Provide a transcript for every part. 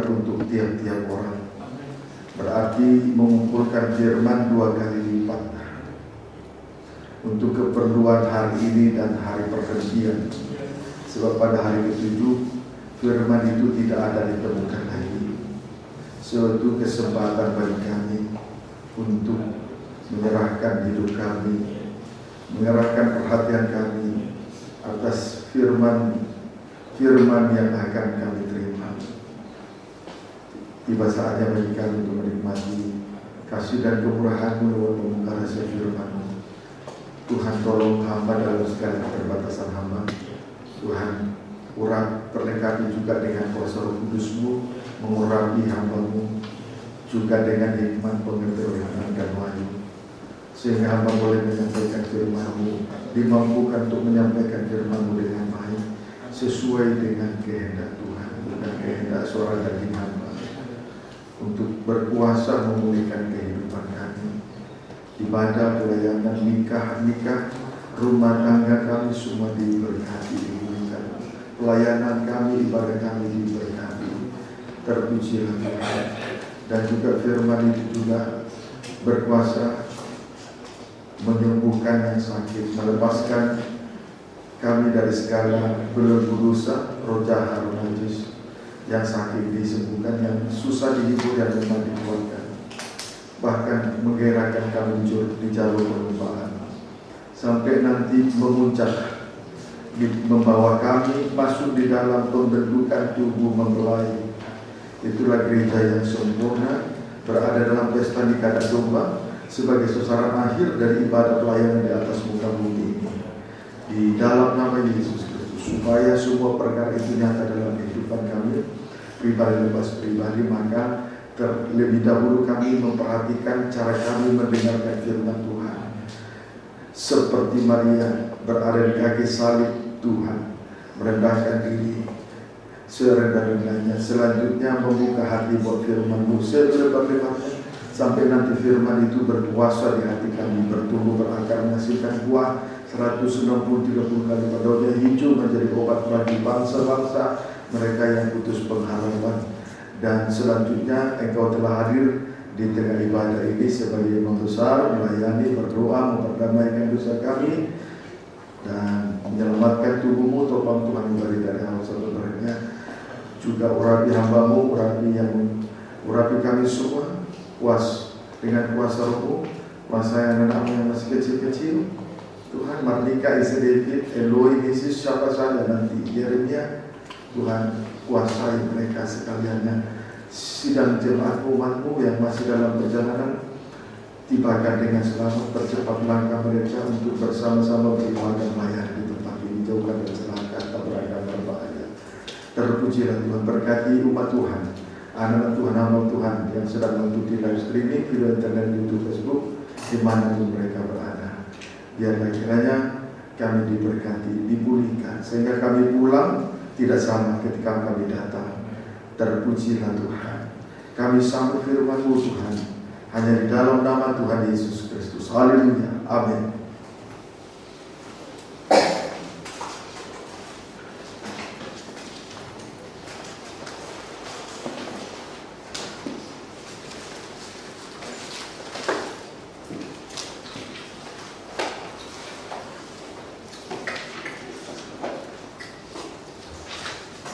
untuk tiap-tiap orang. Berarti mengumpulkan firman 2 kali lipat untuk keperluan hari ini dan hari pergantian. Sebab pada hari ke-7 firman itu tidak ada ditemukan lagi. Suatu kesempatan bagi kami untuk menyerahkan hidup kami, mengerahkan perhatian kami atas firman yang akan kami terima. Tiba saatnya bagi kami untuk menikmati kasih dan kemurahan-Mu lewat membuka rahasia firman-Mu. Tuhan, tolong hamba dalam segala keterbatasan hamba. Tuhan, urat terlengkapi juga dengan kuasa Roh Kudus-Mu, mengurapi hamba-Mu juga dengan hikmat, pengetahuan dan wahyu, sehingga hamba boleh menyampaikan firman-Mu, dimampukan untuk menyampaikan firman-Mu dengan baik, sesuai dengan kehendak Tuhan dan kehendak suara daging hamba, untuk berkuasa memulihkan kehidupan kami. Ibadah, pelayanan, nikah, rumah tangga kami semua diberkati, dimulihkan. Pelayanan kami, ibadah kami diberkati. Terpujilah Tuhan. Dan juga firman itu juga berkuasa menyembuhkan yang sakit, melepaskan kami dari segala belenggu dosa, roh jahat, roh najis. Yang sakit disembuhkan, yang susah dihibur dan lemah dikuatkan. Bahkan menggerakkan kami di jalur perlombaan sampai nanti memuncak, membawa kami masuk di dalam pembentukan tubuh mempelai. Itulah gereja yang sempurna, berada dalam pesta nikah dan domba sebagai sasaran akhir dari ibadah pelayanan di atas muka bumi ini. Di dalam nama Yesus Kristus, supaya semua perkara itu nyata dalam kehidupan kami pribadi lepas pribadi, maka terlebih dahulu kami memperhatikan cara kami mendengarkan firman Tuhan. Seperti Maria berada di kaki salib Tuhan, merendahkan diri serendah-rendahnya. Selanjutnya membuka hati buat firman-Mu selebar-lebarnya, sampai nanti firman itu berkuasa di hati kami, bertumbuh berakar, menghasilkan buah 160-30 kali pada daunnya, hijau menjadi obat bagi bangsa-bangsa mereka yang putus pengharapan. Dan selanjutnya Engkau telah hadir di tengah ibadah ini sebagai imam besar, melayani, berdoa, memperdamaikan dosa kami dan menyelamatkan tubuh-Mu. Tolong Tuhan memberi dari hal satu berikutnya juga urapi hamba-Mu, urapi kami semua, puas dengan kuasa Roh-Mu, kuasa yang anak-Mu yang masih kecil-kecil. Tuhan, Mardika, isi David, Eloi, Yesus, siapa saja nanti, Yeremia, Tuhan kuasai mereka sekaliannya. Sidang jemaat umat-Mu yang masih dalam perjalanan, tibakan dengan selamat, percepat langkah mereka untuk bersama-sama beribadah melayani di tempat ini, jauhkan dari celaka, tabrakan, berbahaya. Terpujilah Tuhan, berkati umat Tuhan, anak-anak Tuhan, hamba Tuhan yang sedang mengikuti live streaming, video internet, YouTube, Facebook, dimanapun mereka berada. Biarlah kiranya kami diberkati, dipulihkan, sehingga kami pulang tidak sama ketika kami datang. Terpujilah Tuhan. Kami sambut firman-Mu Tuhan, hanya di dalam nama Tuhan Yesus Kristus. Haleluya. Amin.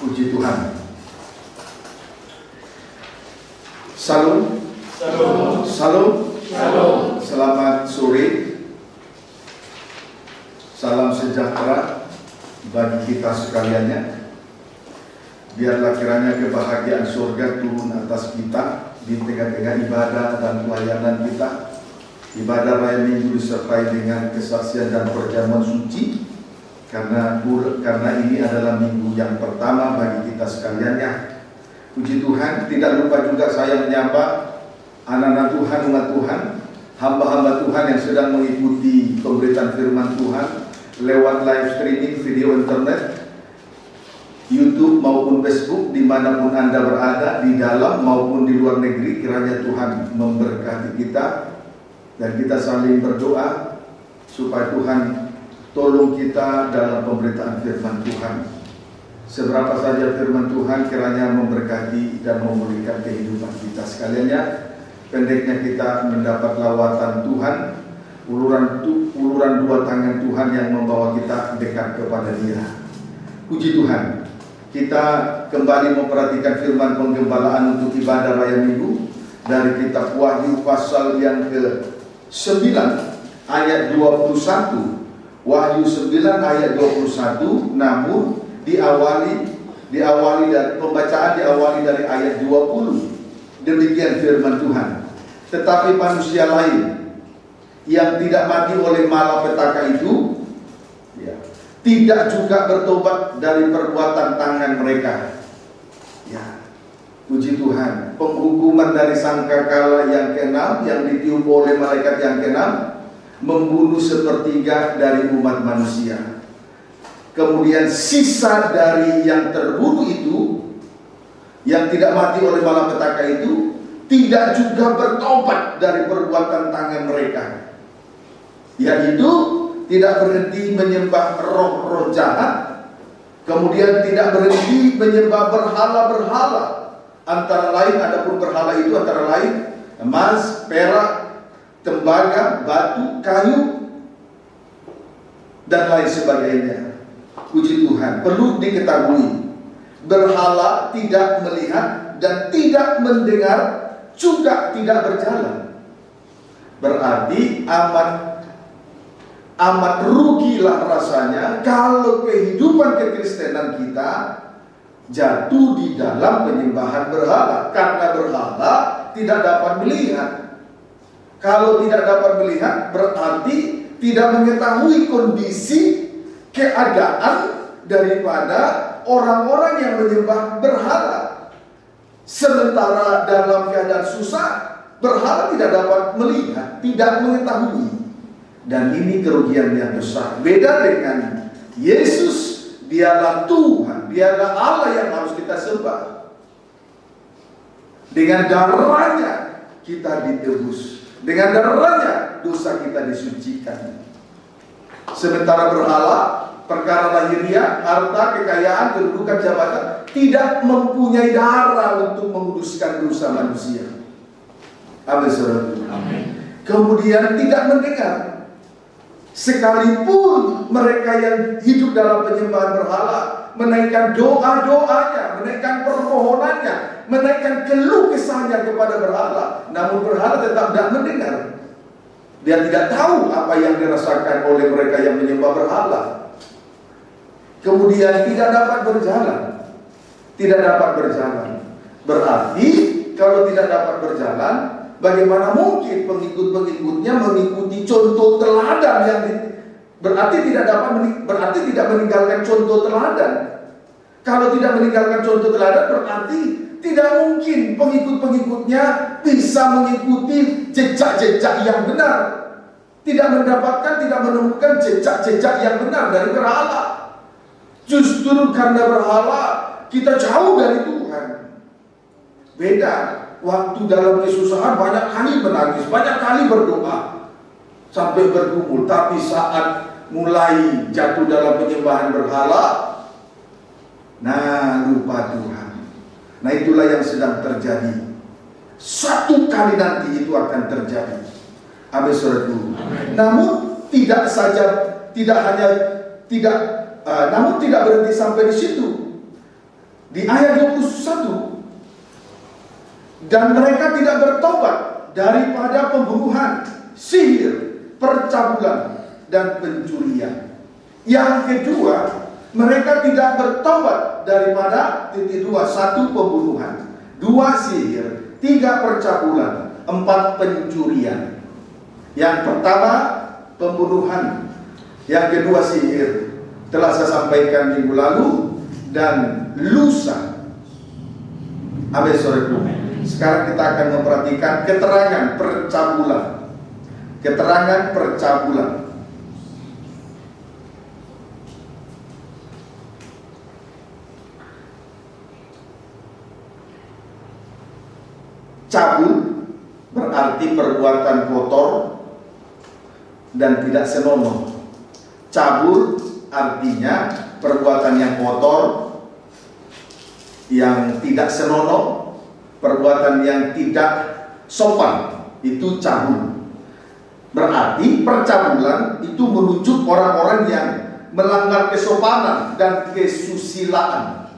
Puji Tuhan. Salam. Salam. Salam. Salam. Selamat sore. Salam sejahtera bagi kita sekaliannya. Biarlah kiranya kebahagiaan surga turun atas kita di tengah-tengah ibadah dan pelayanan kita. Ibadah raya minggu disertai dengan kesaksian dan perjamuan suci. Karena ini adalah minggu yang pertama bagi kita sekaliannya. Puji Tuhan, tidak lupa juga saya menyapa anak-anak Tuhan, umat Tuhan, hamba-hamba Tuhan yang sedang mengikuti pemberitaan firman Tuhan lewat live streaming video internet, YouTube maupun Facebook, dimanapun Anda berada, di dalam maupun di luar negeri. Kiranya Tuhan memberkati kita dan kita saling berdoa supaya Tuhan tolong kita dalam pemberitaan firman Tuhan, Seberapa saja firman Tuhan kiranya memberkati dan memulihkan kehidupan kita sekaliannya. Pendeknya kita mendapat lawatan Tuhan, uluran dua tangan Tuhan yang membawa kita dekat kepada Dia. Puji Tuhan, kita kembali memperhatikan firman penggembalaan untuk ibadah raya Minggu dari kitab Wahyu pasal yang ke-9 ayat 21. Wahyu 9 ayat 21, namun diawali dari pembacaan diawali dari ayat 20. Demikian firman Tuhan. Tetapi manusia lain yang tidak mati oleh malapetaka itu tidak juga bertobat dari perbuatan tangan mereka. Ya, puji Tuhan. Penghukuman dari sangkakala yang ke-6 yang ditiup oleh malaikat yang ke-6 membunuh sepertiga dari umat manusia. Kemudian sisa dari yang terbunuh itu, yang tidak mati oleh malapetaka itu, tidak juga bertobat dari perbuatan tangan mereka, yaitu tidak berhenti menyembah roh-roh jahat, kemudian tidak berhenti menyembah berhala-berhala. Antara lain, adapun berhala itu antara lain emas, perak, tembaga, batu, kayu, dan lain sebagainya. Puji Tuhan. Perlu diketahui, berhala tidak melihat dan tidak mendengar, juga tidak berjalan. Berarti amat rugilah rasanya kalau kehidupan kekristenan kita jatuh di dalam penyembahan berhala, karena berhala tidak dapat melihat. Kalau tidak dapat melihat, berarti tidak mengetahui kondisi keadaan daripada orang-orang yang menyembah berhala. Sementara dalam keadaan susah, berhala tidak dapat melihat, tidak mengetahui. Dan ini kerugian yang besar. Beda dengan Yesus, Dialah Tuhan, Dialah Allah yang harus kita sembah. Dengan darahnya kita ditebus, dengan darahnya dosa kita disucikan. Sementara berhala, perkara lahiriah, harta, kekayaan, kedudukan, jabatan tidak mempunyai darah untuk menguduskan dosa manusia. Amin, saudara. Kemudian tidak mendengar. Sekalipun mereka yang hidup dalam penyembahan berhala menaikkan doa-doanya, menaikkan permohonannya, menaikkan keluh kesahnya kepada berhala, namun berhala tetap tidak mendengar. Dia tidak tahu apa yang dirasakan oleh mereka yang menyembah berhala. Kemudian tidak dapat berjalan. Tidak dapat berjalan. Berarti kalau tidak dapat berjalan, bagaimana mungkin pengikut-pengikutnya mengikuti contoh teladan yang berarti tidak meninggalkan contoh teladan. Kalau tidak meninggalkan contoh teladan, berarti tidak mungkin pengikut-pengikutnya bisa mengikuti jejak-jejak yang benar. Tidak menemukan jejak-jejak yang benar dari berhala. Justru karena berhala kita jauh dari Tuhan. Beda. Waktu dalam kesusahan banyak kali menangis, banyak kali berdoa sampai bergumul. Tapi saat mulai jatuh dalam penyembahan berhala, nah lupa Tuhan. Nah itulah yang sedang terjadi. Satu kali nanti itu akan terjadi. Amin, saudaraku. Namun namun tidak berhenti sampai di situ. Di ayat 21. Dan mereka tidak bertobat daripada pembunuhan, sihir, percabulan, dan pencurian. Yang kedua, mereka tidak bertobat daripada 1 pembunuhan, 2 sihir, 3 percabulan, 4 pencurian. Yang pertama pembunuhan, yang kedua sihir. Telah saya sampaikan minggu lalu dan lusa. Amin, saudaraku. Sekarang kita akan memperhatikan keterangan percabulan. Keterangan percabulan. Cabul berarti perbuatan kotor dan tidak senonoh. Cabul artinya perbuatan yang kotor, yang tidak senonoh, perbuatan yang tidak sopan, itu cabul. Berarti percabulan itu menunjuk orang-orang yang melanggar kesopanan dan kesusilaan.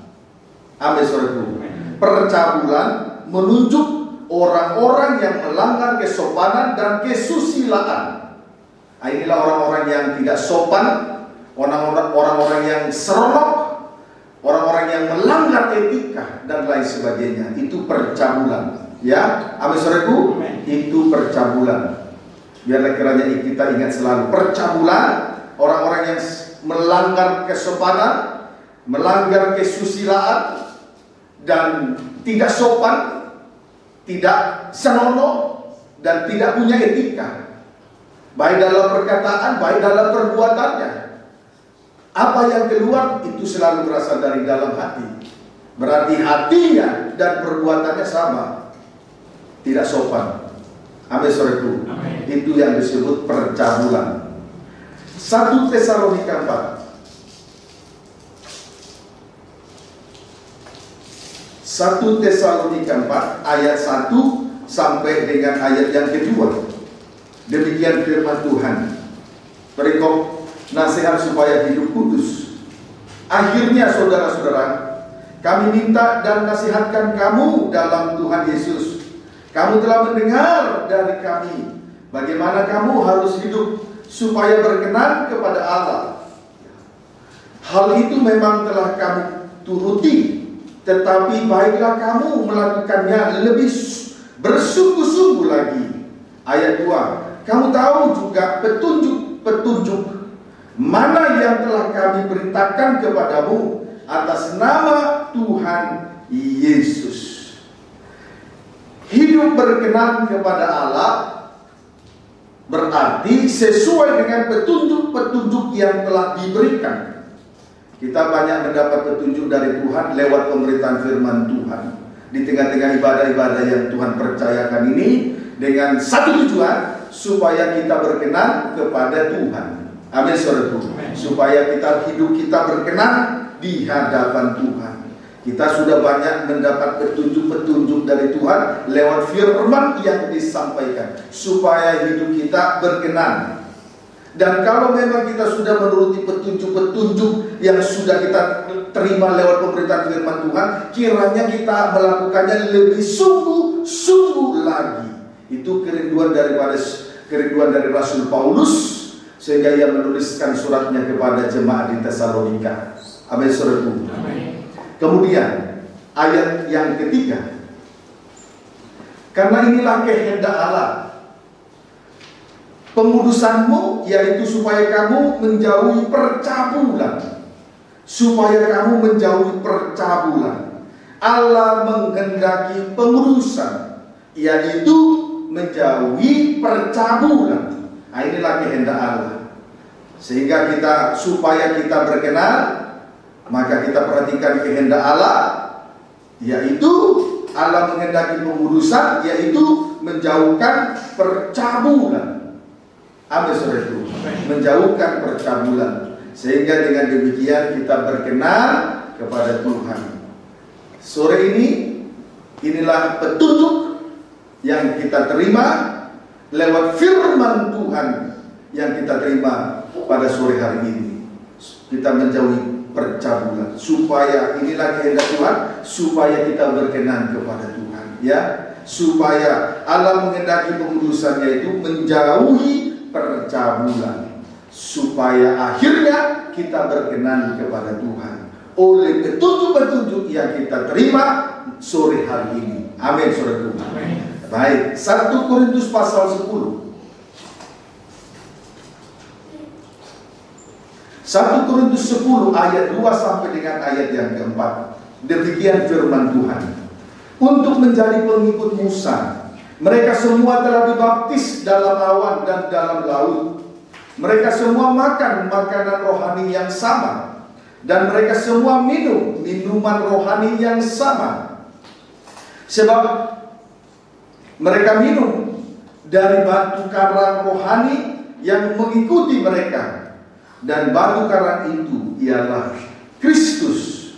Amin, saudaraku. Percabulan menunjuk orang-orang yang melanggar kesopanan dan kesusilaan. Inilah orang-orang yang tidak sopan, orang-orang yang seronok, orang-orang yang melanggar etika dan lain sebagainya. Itu percabulan. Ya, amin, saudaraku. Itu percabulan. Biarlah kiranya kita ingat selalu, percabulan, orang-orang yang melanggar kesopanan, melanggar kesusilaan, dan tidak sopan, tidak senonoh, dan tidak punya etika, baik dalam perkataan, baik dalam perbuatannya. Apa yang keluar itu selalu berasal dari dalam hati. Berarti hatinya dan perbuatannya sama, tidak sopan. Amin, saudaraku. Itu yang disebut percabulan. 1 Tesalonika 4. 1 Tesalonika 4 ayat 1 sampai dengan ayat yang kedua. Demikian firman Tuhan. Perikop nasihat supaya hidup kudus. Akhirnya saudara-saudara, kami minta dan nasihatkan kamu dalam Tuhan Yesus. Kamu telah mendengar dari kami bagaimana kamu harus hidup supaya berkenan kepada Allah. Hal itu memang telah kamu turuti, tetapi baiklah kamu melakukannya lebih bersungguh-sungguh lagi. Ayat 2. Kamu tahu juga petunjuk-petunjuk mana yang telah kami beritakan kepadamu atas nama Tuhan Yesus. Hidup berkenan kepada Allah berarti sesuai dengan petunjuk-petunjuk yang telah diberikan. Kita banyak mendapat petunjuk dari Tuhan lewat pemberitaan firman Tuhan. Di tengah-tengah ibadah-ibadah yang Tuhan percayakan ini, dengan satu tujuan, supaya kita berkenan kepada Tuhan. Amin, saudaraku. Supaya hidup kita berkenan di hadapan Tuhan. Kita sudah banyak mendapat petunjuk-petunjuk dari Tuhan lewat firman yang disampaikan, supaya hidup kita berkenan. Dan kalau memang kita sudah menuruti petunjuk-petunjuk yang sudah kita terima lewat pemberitaan firman Tuhan, kiranya kita melakukannya lebih sungguh-sungguh lagi. Itu kerinduan dari Rasul Paulus, sehingga ia menuliskan suratnya kepada jemaat di Tesalonika. Amin, saudaraku. Kemudian ayat yang ketiga, karena inilah kehendak Allah pengudusanmu, yaitu supaya kamu menjauhi percabulan. Supaya kamu menjauhi percabulan. Allah menghendaki pengudusan, yaitu menjauhi percabulan. Nah, inilah kehendak Allah. Sehingga supaya kita berkenan, maka kita perhatikan kehendak Allah, yaitu Allah menghendaki pengudusan, yaitu menjauhkan percabulan. Amin, saudaraku. Menjauhkan percabulan, sehingga dengan demikian kita berkenan kepada Tuhan. Sore ini, inilah petunjuk yang kita terima lewat firman Tuhan yang kita terima pada sore hari ini. Kita menjauhi percabulan, supaya inilah kehendak Tuhan, supaya kita berkenan kepada Tuhan, ya. Supaya Allah menghendaki pengudusannya itu menjauhi percabulan, supaya akhirnya kita berkenan kepada Tuhan oleh petunjuk-petunjuk yang kita terima sore hari ini. Amin, saudaraku. Baik, 1 Korintus pasal 10. 1 Korintus 10 ayat 2 sampai dengan ayat yang keempat. Demikian firman Tuhan. Untuk menjadi pengikut Musa, mereka semua telah dibaptis dalam awan dan dalam laut. Mereka semua makan makanan rohani yang sama, dan mereka semua minum minuman rohani yang sama. Sebab mereka minum dari batu karang rohani yang mengikuti mereka. Dan batu karang itu ialah Kristus.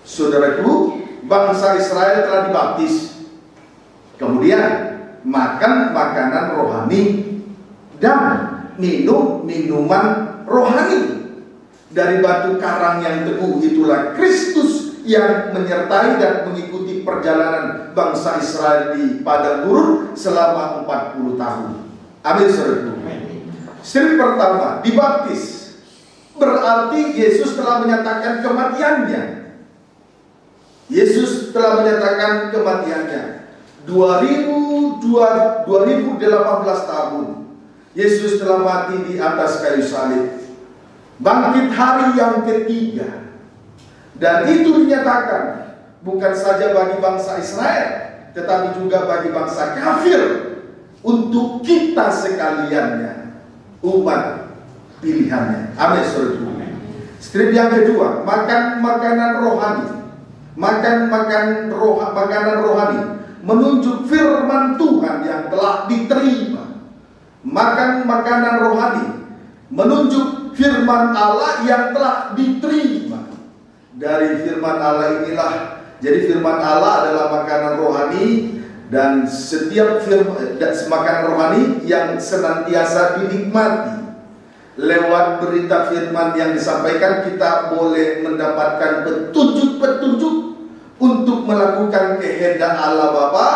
Saudaraku, bangsa Israel telah dibaptis, kemudian makan makanan rohani dan minum minuman rohani dari batu karang yang teguh. Itulah Kristus yang menyertai dan mengikuti perjalanan bangsa Israel di padang gurun selama 40 tahun. Amin, saudaraku. Strip pertama, dibaptis, berarti Yesus telah menyatakan kematiannya. Yesus telah menyatakan kematiannya. 2018 tahun Yesus telah mati di atas kayu salib, bangkit hari yang ketiga, dan itu dinyatakan bukan saja bagi bangsa Israel, tetapi juga bagi bangsa kafir, untuk kita sekaliannya, umat pilihannya. Amin, saudara. Strip yang kedua, makan makanan rohani. Makanan rohani menunjuk firman Tuhan yang telah diterima. Makan makanan rohani menunjuk firman Allah yang telah diterima. Dari firman Allah inilah, jadi firman Allah adalah makanan rohani, dan setiap makanan rohani yang senantiasa dinikmati. Lewat berita firman yang disampaikan, kita boleh mendapatkan petunjuk-petunjuk untuk melakukan kehendak Allah Bapa,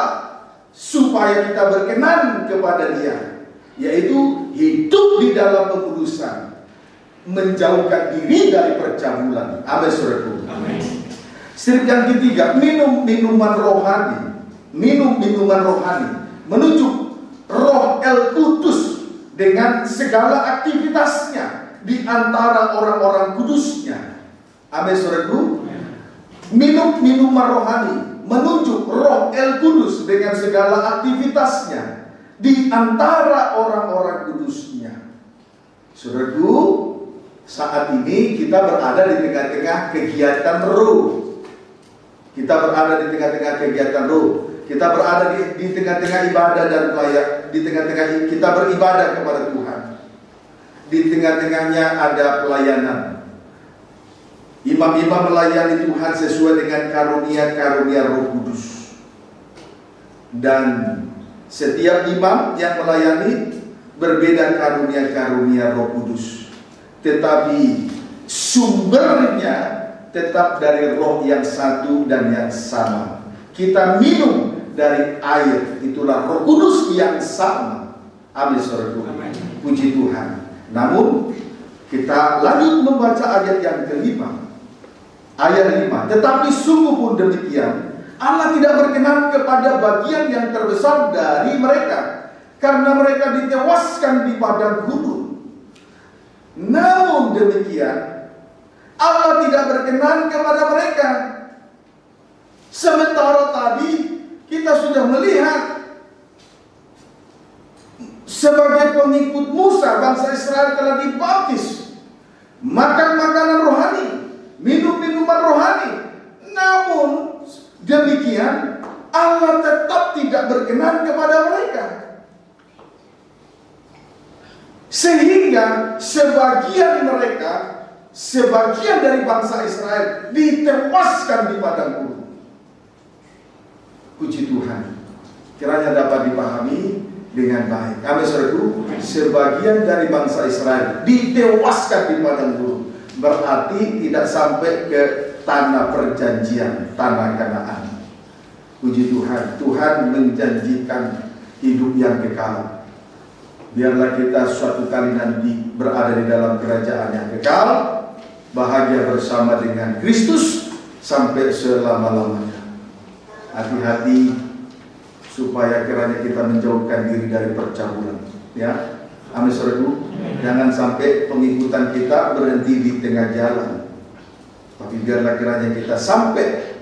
supaya kita berkenan kepada Dia, yaitu hidup di dalam pengudusan, menjauhkan diri dari percabulan. Amin, saudaraku. Strip yang ketiga, minum minuman rohani. Minum minuman rohani menunjuk Roh El Kudus dengan segala aktivitasnya di antara orang-orang kudusnya. Amin, saudaraku. Minum minuman rohani menunjuk Roh El Kudus dengan segala aktivitasnya di antara orang-orang kudusnya. Saudaraku, saat ini kita berada di tengah-tengah kegiatan roh. Kita berada di tengah-tengah kegiatan roh. Kita berada di tengah-tengah ibadah dan pelayan. Di tengah-tengah kita beribadah kepada Tuhan. Di tengah-tengahnya ada pelayanan. Imam-imam melayani Tuhan sesuai dengan karunia-karunia Roh Kudus. Dan setiap imam yang melayani berbeda karunia-karunia Roh Kudus, tetapi sumbernya tetap dari Roh yang satu dan yang sama. Kita minum dari air, itulah Roh Kudus yang sama. Amin, saudaraku. Puji Tuhan. Namun kita lanjut membaca ayat yang kelima. Ayat 5. Tetapi sungguh pun demikian, Allah tidak berkenan kepada bagian yang terbesar dari mereka, karena mereka ditewaskan di padang gurun. Namun demikian, Allah tidak berkenan kepada mereka. Sementara tadi kita sudah melihat, sebagai pengikut Musa, bangsa Israel telah dibaptis, makan makanan rohani, minum minuman rohani. Namun demikian, Allah tetap tidak berkenan kepada mereka, sehingga sebagian dari bangsa Israel ditewaskan di padang gurun. Puji Tuhan, kiranya dapat dipahami dengan baik. Amin, saudaraku. Sebagian dari bangsa Israel ditewaskan di padang gurun, berarti tidak sampai ke tanah perjanjian, tanah Kanaan. Puji Tuhan, Tuhan menjanjikan hidup yang kekal. Biarlah kita suatu kali nanti berada di dalam kerajaan yang kekal, bahagia bersama dengan Kristus sampai selama-lamanya. Hati-hati supaya kiranya kita menjauhkan diri dari percabulan, ya. Amin, saudaraku. Jangan sampai pengikutan kita berhenti di tengah jalan, tapi biarlah kiranya kita sampai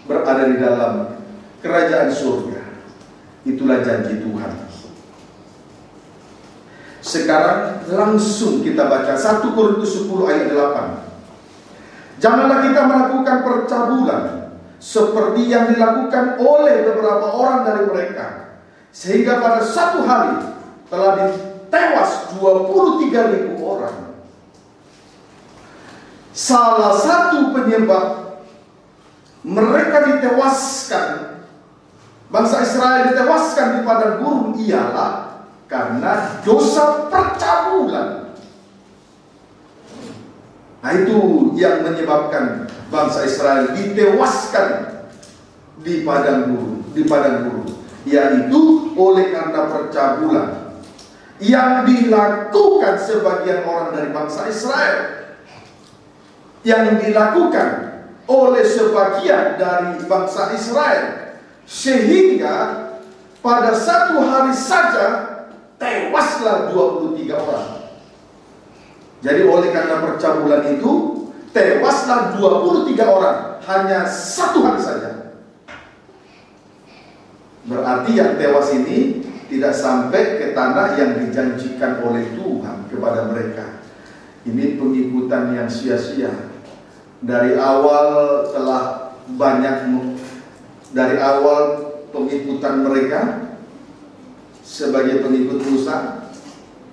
berada di dalam kerajaan surga. Itulah janji Tuhan. Sekarang langsung kita baca 1 Korintus 10 ayat 8. Janganlah kita melakukan percabulan seperti yang dilakukan oleh beberapa orang dari mereka, sehingga pada satu hari telah ditewas 23.000 orang. Salah satu penyebab mereka ditewaskan, bangsa Israel ditewaskan di padang gurun ialah karena dosa percabulan. Nah, itu yang menyebabkan bangsa Israel ditewaskan di padang gurun, yaitu oleh karena percabulan yang dilakukan sebagian orang dari bangsa Israel, yang dilakukan oleh sebagian dari bangsa Israel, sehingga pada satu hari saja tewaslah 23 orang. Jadi oleh karena percabulan itu tewaslah 23 orang hanya satu hari saja. Berarti yang tewas ini tidak sampai ke tanah yang dijanjikan oleh Tuhan kepada mereka. Ini pengikutan yang sia-sia. Dari awal telah banyak, dari awal pengikutan mereka sebagai pengikut Musa,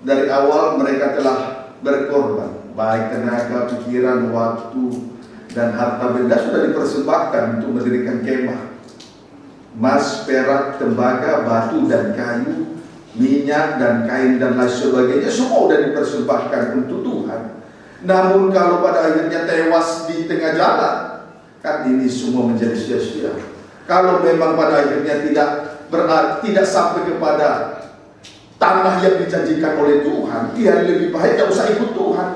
dari awal mereka telah berkorban, baik tenaga, pikiran, waktu, dan harta benda sudah dipersembahkan untuk mendirikan kemah. Emas, perak, tembaga, batu dan kayu, minyak dan kain dan lain sebagainya, semua sudah dipersembahkan untuk Tuhan. Namun kalau pada akhirnya tewas di tengah jalan, kan ini semua menjadi sia-sia. Kalau memang pada akhirnya tidak sampai kepada tanah yang dijanjikan oleh Tuhan, ya lebih baik tidak usah ikut Tuhan.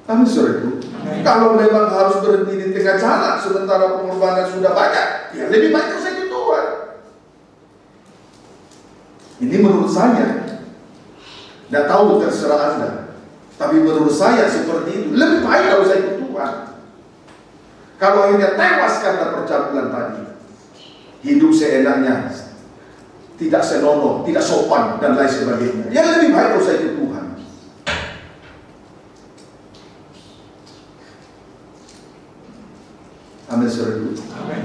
Amin, saudaraku. Kalau memang harus berhenti di tengah jalan sementara pengorbanan sudah banyak, ya lebih baik tidak usah ikut Tuhan. Ini menurut saya. Tidak tahu, terserah Anda. Tapi menurut saya seperti itu. Lebih baik tidak usah ikut Tuhan. Kalau akhirnya tewas karena percabulan tadi, hidup seenaknya, tidak senonoh, tidak sopan, dan lain sebagainya, ya lebih baik tidak usah ikut Tuhan. Amin, saudaraku. Amin.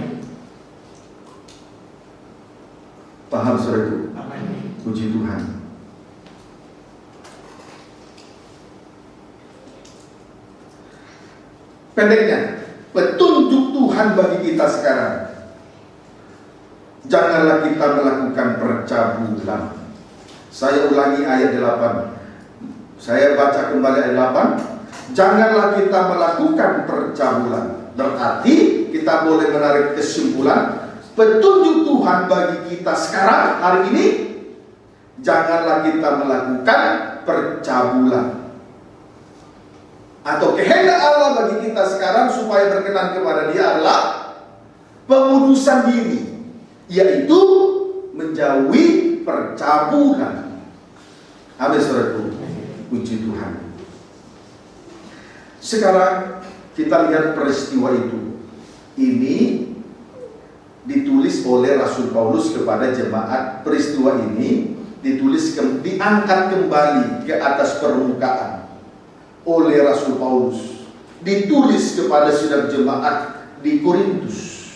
Paham, saudaraku? Amin. Puji Tuhan. Pendeknya, petunjuk Tuhan bagi kita sekarang, janganlah kita melakukan percabulan. Saya ulangi ayat 8. Saya baca kembali ayat 8. Janganlah kita melakukan percabulan. Berarti kita boleh menarik kesimpulan, petunjuk Tuhan bagi kita sekarang hari ini, janganlah kita melakukan percabulan. Atau kehendak Allah bagi kita sekarang supaya berkenan kepada Dia adalah pengudusan diri, yaitu menjauhi percabulan. Amin, saudaraku. Puji Tuhan. Sekarang kita lihat peristiwa itu. Ini ditulis oleh Rasul Paulus kepada jemaat. Peristiwa ini diangkat kembali ke atas permukaan oleh Rasul Paulus, ditulis kepada sidang jemaat di Korintus,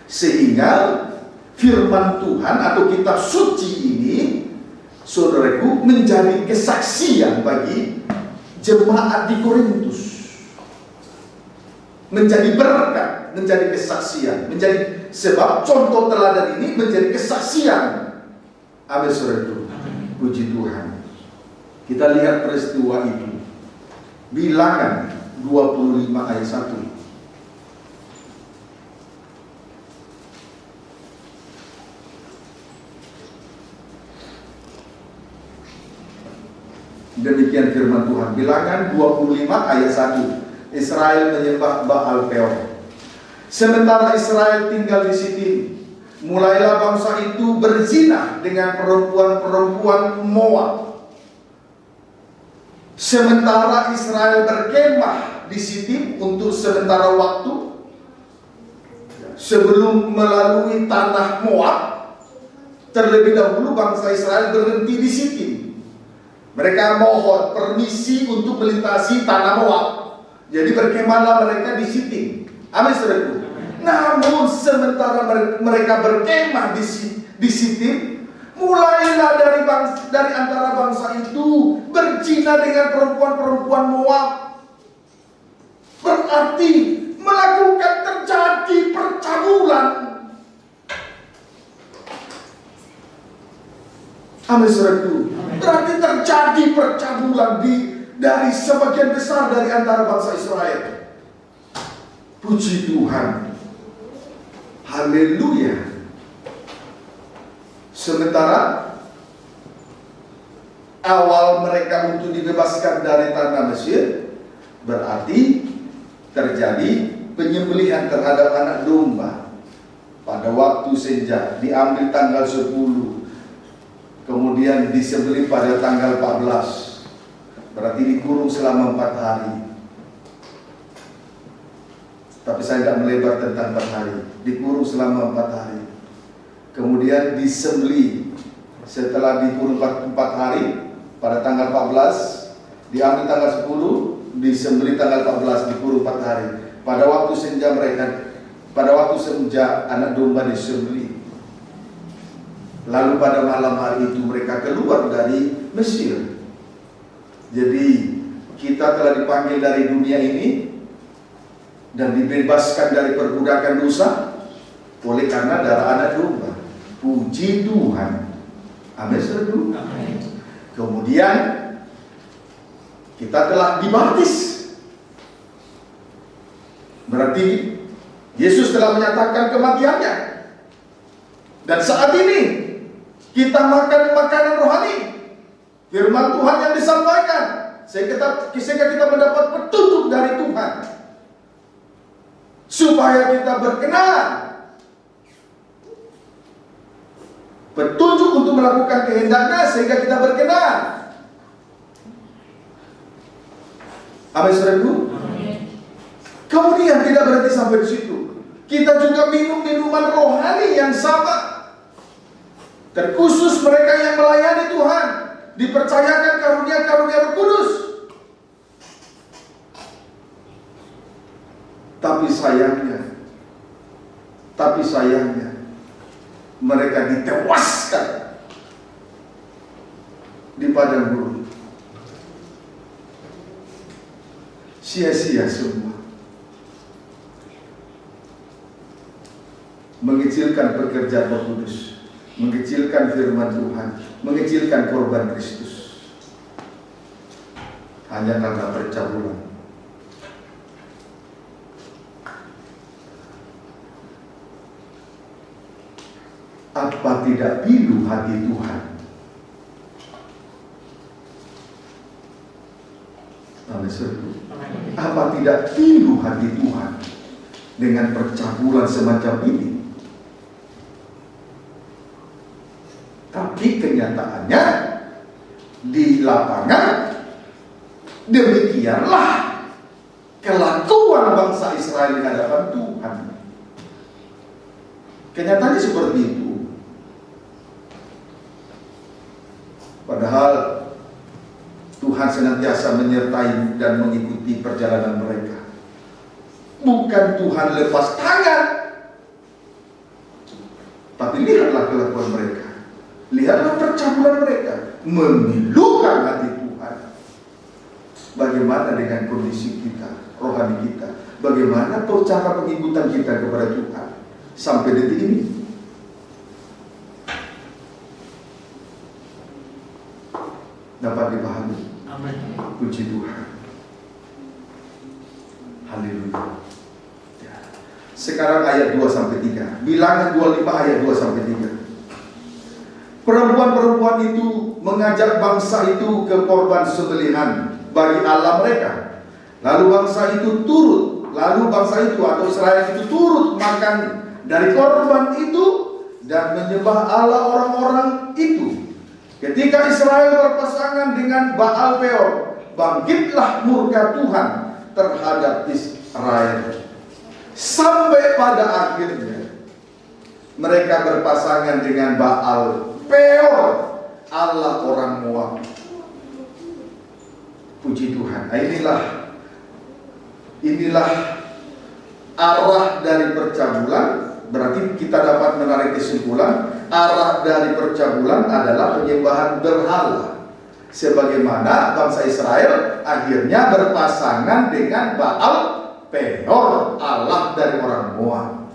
sehingga firman Tuhan atau kitab suci ini, saudaraku, menjadi kesaksian bagi jemaat di Korintus, menjadi berkat, menjadi kesaksian, menjadi sebab contoh teladan ini menjadi kesaksian. Amin, saudaraku. Puji Tuhan. Kita lihat peristiwa itu. Bilangan 25 ayat 1. Demikian firman Tuhan. Bilangan 25 ayat 1. Israel menyembah Baal Peor. Sementara Israel tinggal di Sitim, mulailah bangsa itu berzina dengan perempuan-perempuan Moab. Sementara Israel berkemah di Sitim untuk sementara waktu sebelum melalui tanah Moab, terlebih dahulu bangsa Israel berhenti di Sitim. Mereka mohon permisi untuk melintasi tanah Moab. Jadi berkemahlah mereka di Sitim. Amin, saudaraku. Namun sementara mereka berkemah di Sitim, mulailah dari antara bangsa itu berzina dengan perempuan-perempuan Moab. berarti melakukan terjadi percabulan. Amin, saudaraku. Berarti terjadi percabulan dari sebagian besar dari antara bangsa Israel. Puji Tuhan. Haleluya. Sementara awal mereka untuk dibebaskan dari tanah Mesir, berarti terjadi penyembelihan terhadap anak domba pada waktu senja, diambil tanggal 10, kemudian disembelih pada tanggal 14, berarti dikurung selama 4 hari. Tapi saya tidak melebar tentang 4 hari. Dikurung selama 4 hari, kemudian disembelih setelah dikurung 4 hari pada tanggal 14, diambil tanggal 10, disembelih tanggal 14, dikurung 4 hari. Pada waktu senja anak domba disembelih. Lalu pada malam hari itu mereka keluar dari Mesir. Jadi kita telah dipanggil dari dunia ini dan dibebaskan dari perbudakan dosa oleh karena darah anak domba. Puji Tuhan. Amin, saudara. Kemudian kita telah dibaptis. Berarti Yesus telah menyatakan kematiannya. Dan saat ini kita makan makanan rohani, firman Tuhan yang disampaikan, sehingga kita mendapat petunjuk dari Tuhan, supaya kita berkenan, petunjuk untuk melakukan kehendaknya, sehingga kita berkenan. Amin, saudaraku. Kemudian tidak berhenti sampai di situ, kita juga minum minuman rohani yang sama. Terkhusus mereka yang melayani Tuhan dipercayakan karunia-karunia Roh Kudus. Tapi sayangnya mereka ditewaskan di padang gurun. Sia-sia semua. Mengecilkan pekerjaan Roh Kudus, mengecilkan firman Tuhan, mengecilkan korban Kristus, hanya karena percabulan. Apa tidak pilu hati Tuhan? Apa tidak pilu hati Tuhan dengan percabulan semacam ini? Tapi kenyataannya di lapangan demikianlah kelakuan bangsa Israel di hadapan Tuhan. Kenyataannya seperti itu. Padahal Tuhan senantiasa menyertai dan mengikuti perjalanan mereka. Bukan Tuhan lepas tangan. Tapi lihatlah kelakuan mereka. Lihatlah percabulan mereka, memilukan hati Tuhan. Bagaimana dengan kondisi kita, rohani kita? Bagaimana cara pengikutan kita kepada Tuhan sampai detik ini? Dapat dipahami? Amin. Puji Tuhan. Haleluya. Sekarang ayat 2-3. Bilangan 25 ayat 2-3. Perempuan-perempuan itu mengajak bangsa itu ke korban sembelihan bagi Allah mereka. Lalu bangsa itu atau Israel itu turut makan dari korban itu dan menyembah Allah orang-orang itu. Ketika Israel berpasangan dengan Baal Peor, bangkitlah murka Tuhan terhadap Israel. Sampai pada akhirnya mereka berpasangan dengan Baal Peor, Allah orang Moab. Puji Tuhan. Inilah arah dari percabulan. Berarti kita dapat menarik kesimpulan, arah dari percabulan adalah penyembahan berhala. Sebagaimana bangsa Israel akhirnya berpasangan dengan Baal Peor, Allah dari orang Moab.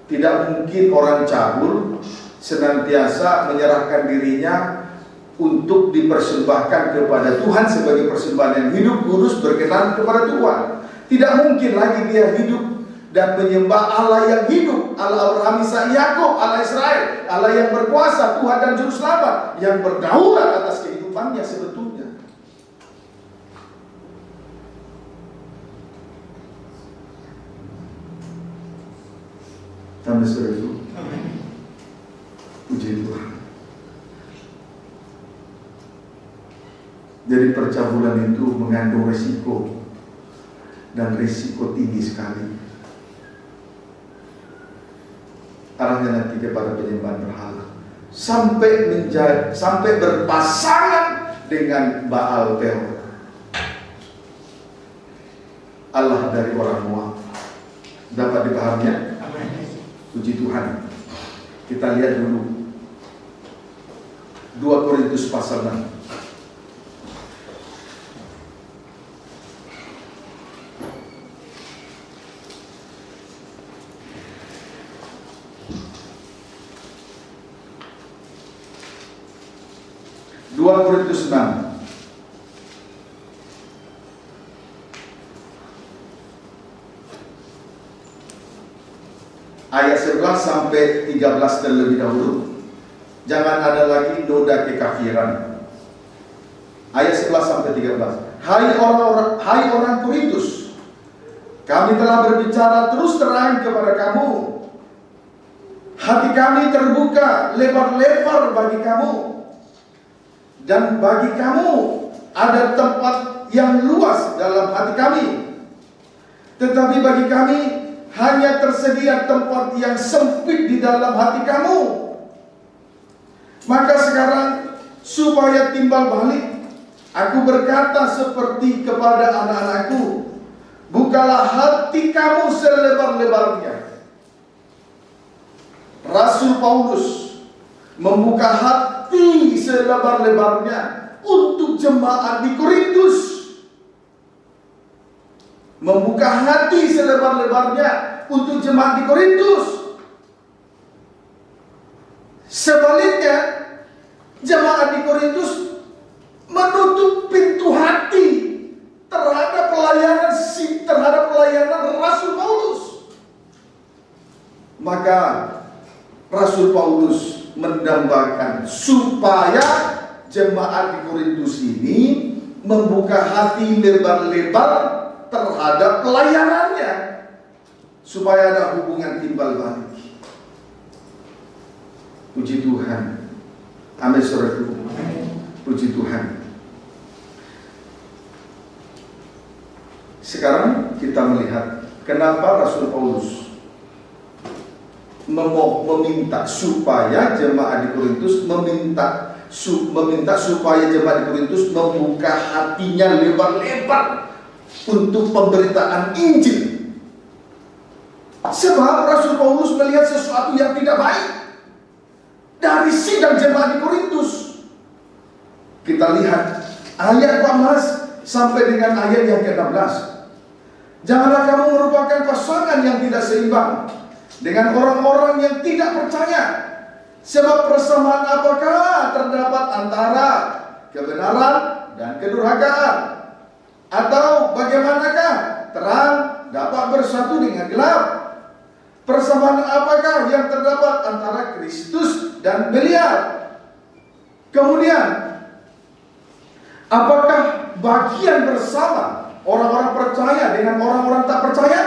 Tidak mungkin orang cabul senantiasa menyerahkan dirinya untuk dipersembahkan kepada Tuhan sebagai persembahan yang hidup, kudus, berkenan kepada Tuhan. Tidak mungkin lagi dia hidup dan menyembah Allah yang hidup, Allah Abraham, Ishak, Yakub, Allah Israel, Allah yang berkuasa, Tuhan dan Juru Selamat, yang berdaulat atas kehidupannya sebetulnya. Sampai sore itu, puji Tuhan. Jadi percabulan itu mengandung risiko, dan risiko tinggi sekali. Arahnya nanti kepada penyembahan berhala, sampai berpasangan dengan Baal Peor, Allah dari orang Moab. Dapat dipahaminya? Puji Tuhan. Kita lihat dulu 2 Korintus pasal 6. Korintus 6 ayat 11 sampai 13 terlebih dahulu. Jangan ada lagi noda kekafiran. Ayat 11 sampai 13. Hai orang Korintus, kami telah berbicara terus terang kepada kamu. Hati kami terbuka lebar-lebar bagi kamu, dan bagi kamu ada tempat yang luas dalam hati kami. Tetapi bagi kami hanya tersedia tempat yang sempit di dalam hati kamu. Maka sekarang, supaya timbal balik, aku berkata seperti kepada anak-anakku, bukalah hati kamu selebar-lebarnya. Rasul Paulus membuka hati selebar-lebarnya untuk jemaat di Korintus. Membuka hati selebar-lebarnya untuk jemaat di Korintus. Sebaliknya, jemaat di Korintus menutup pintu hati terhadap pelayanan Rasul Paulus. Maka Rasul Paulus mendambakan supaya jemaat di Korintus ini membuka hati lebar-lebar terhadap pelayanannya, supaya ada hubungan timbal balik. Puji Tuhan. Amin saudaraku. Puji Tuhan. Sekarang kita melihat kenapa Rasul Paulus meminta supaya jemaat di Korintus meminta supaya jemaat di Korintus membuka hatinya lebar-lebar untuk pemberitaan Injil. Sebab Rasul Paulus melihat sesuatu yang tidak baik dari sidang jemaat di Korintus. Kita lihat ayat 14 sampai dengan ayat yang ke-16. Janganlah kamu merupakan pasangan yang tidak seimbang dengan orang-orang yang tidak percaya. Sebab persamaan apakah terdapat antara kebenaran dan kedurhakaan? Atau bagaimanakah terang dapat bersatu dengan gelap? Persamaan apakah yang terdapat antara Kristus dan Belial? Kemudian, apakah bagian bersama orang-orang percaya dengan orang-orang tak percaya?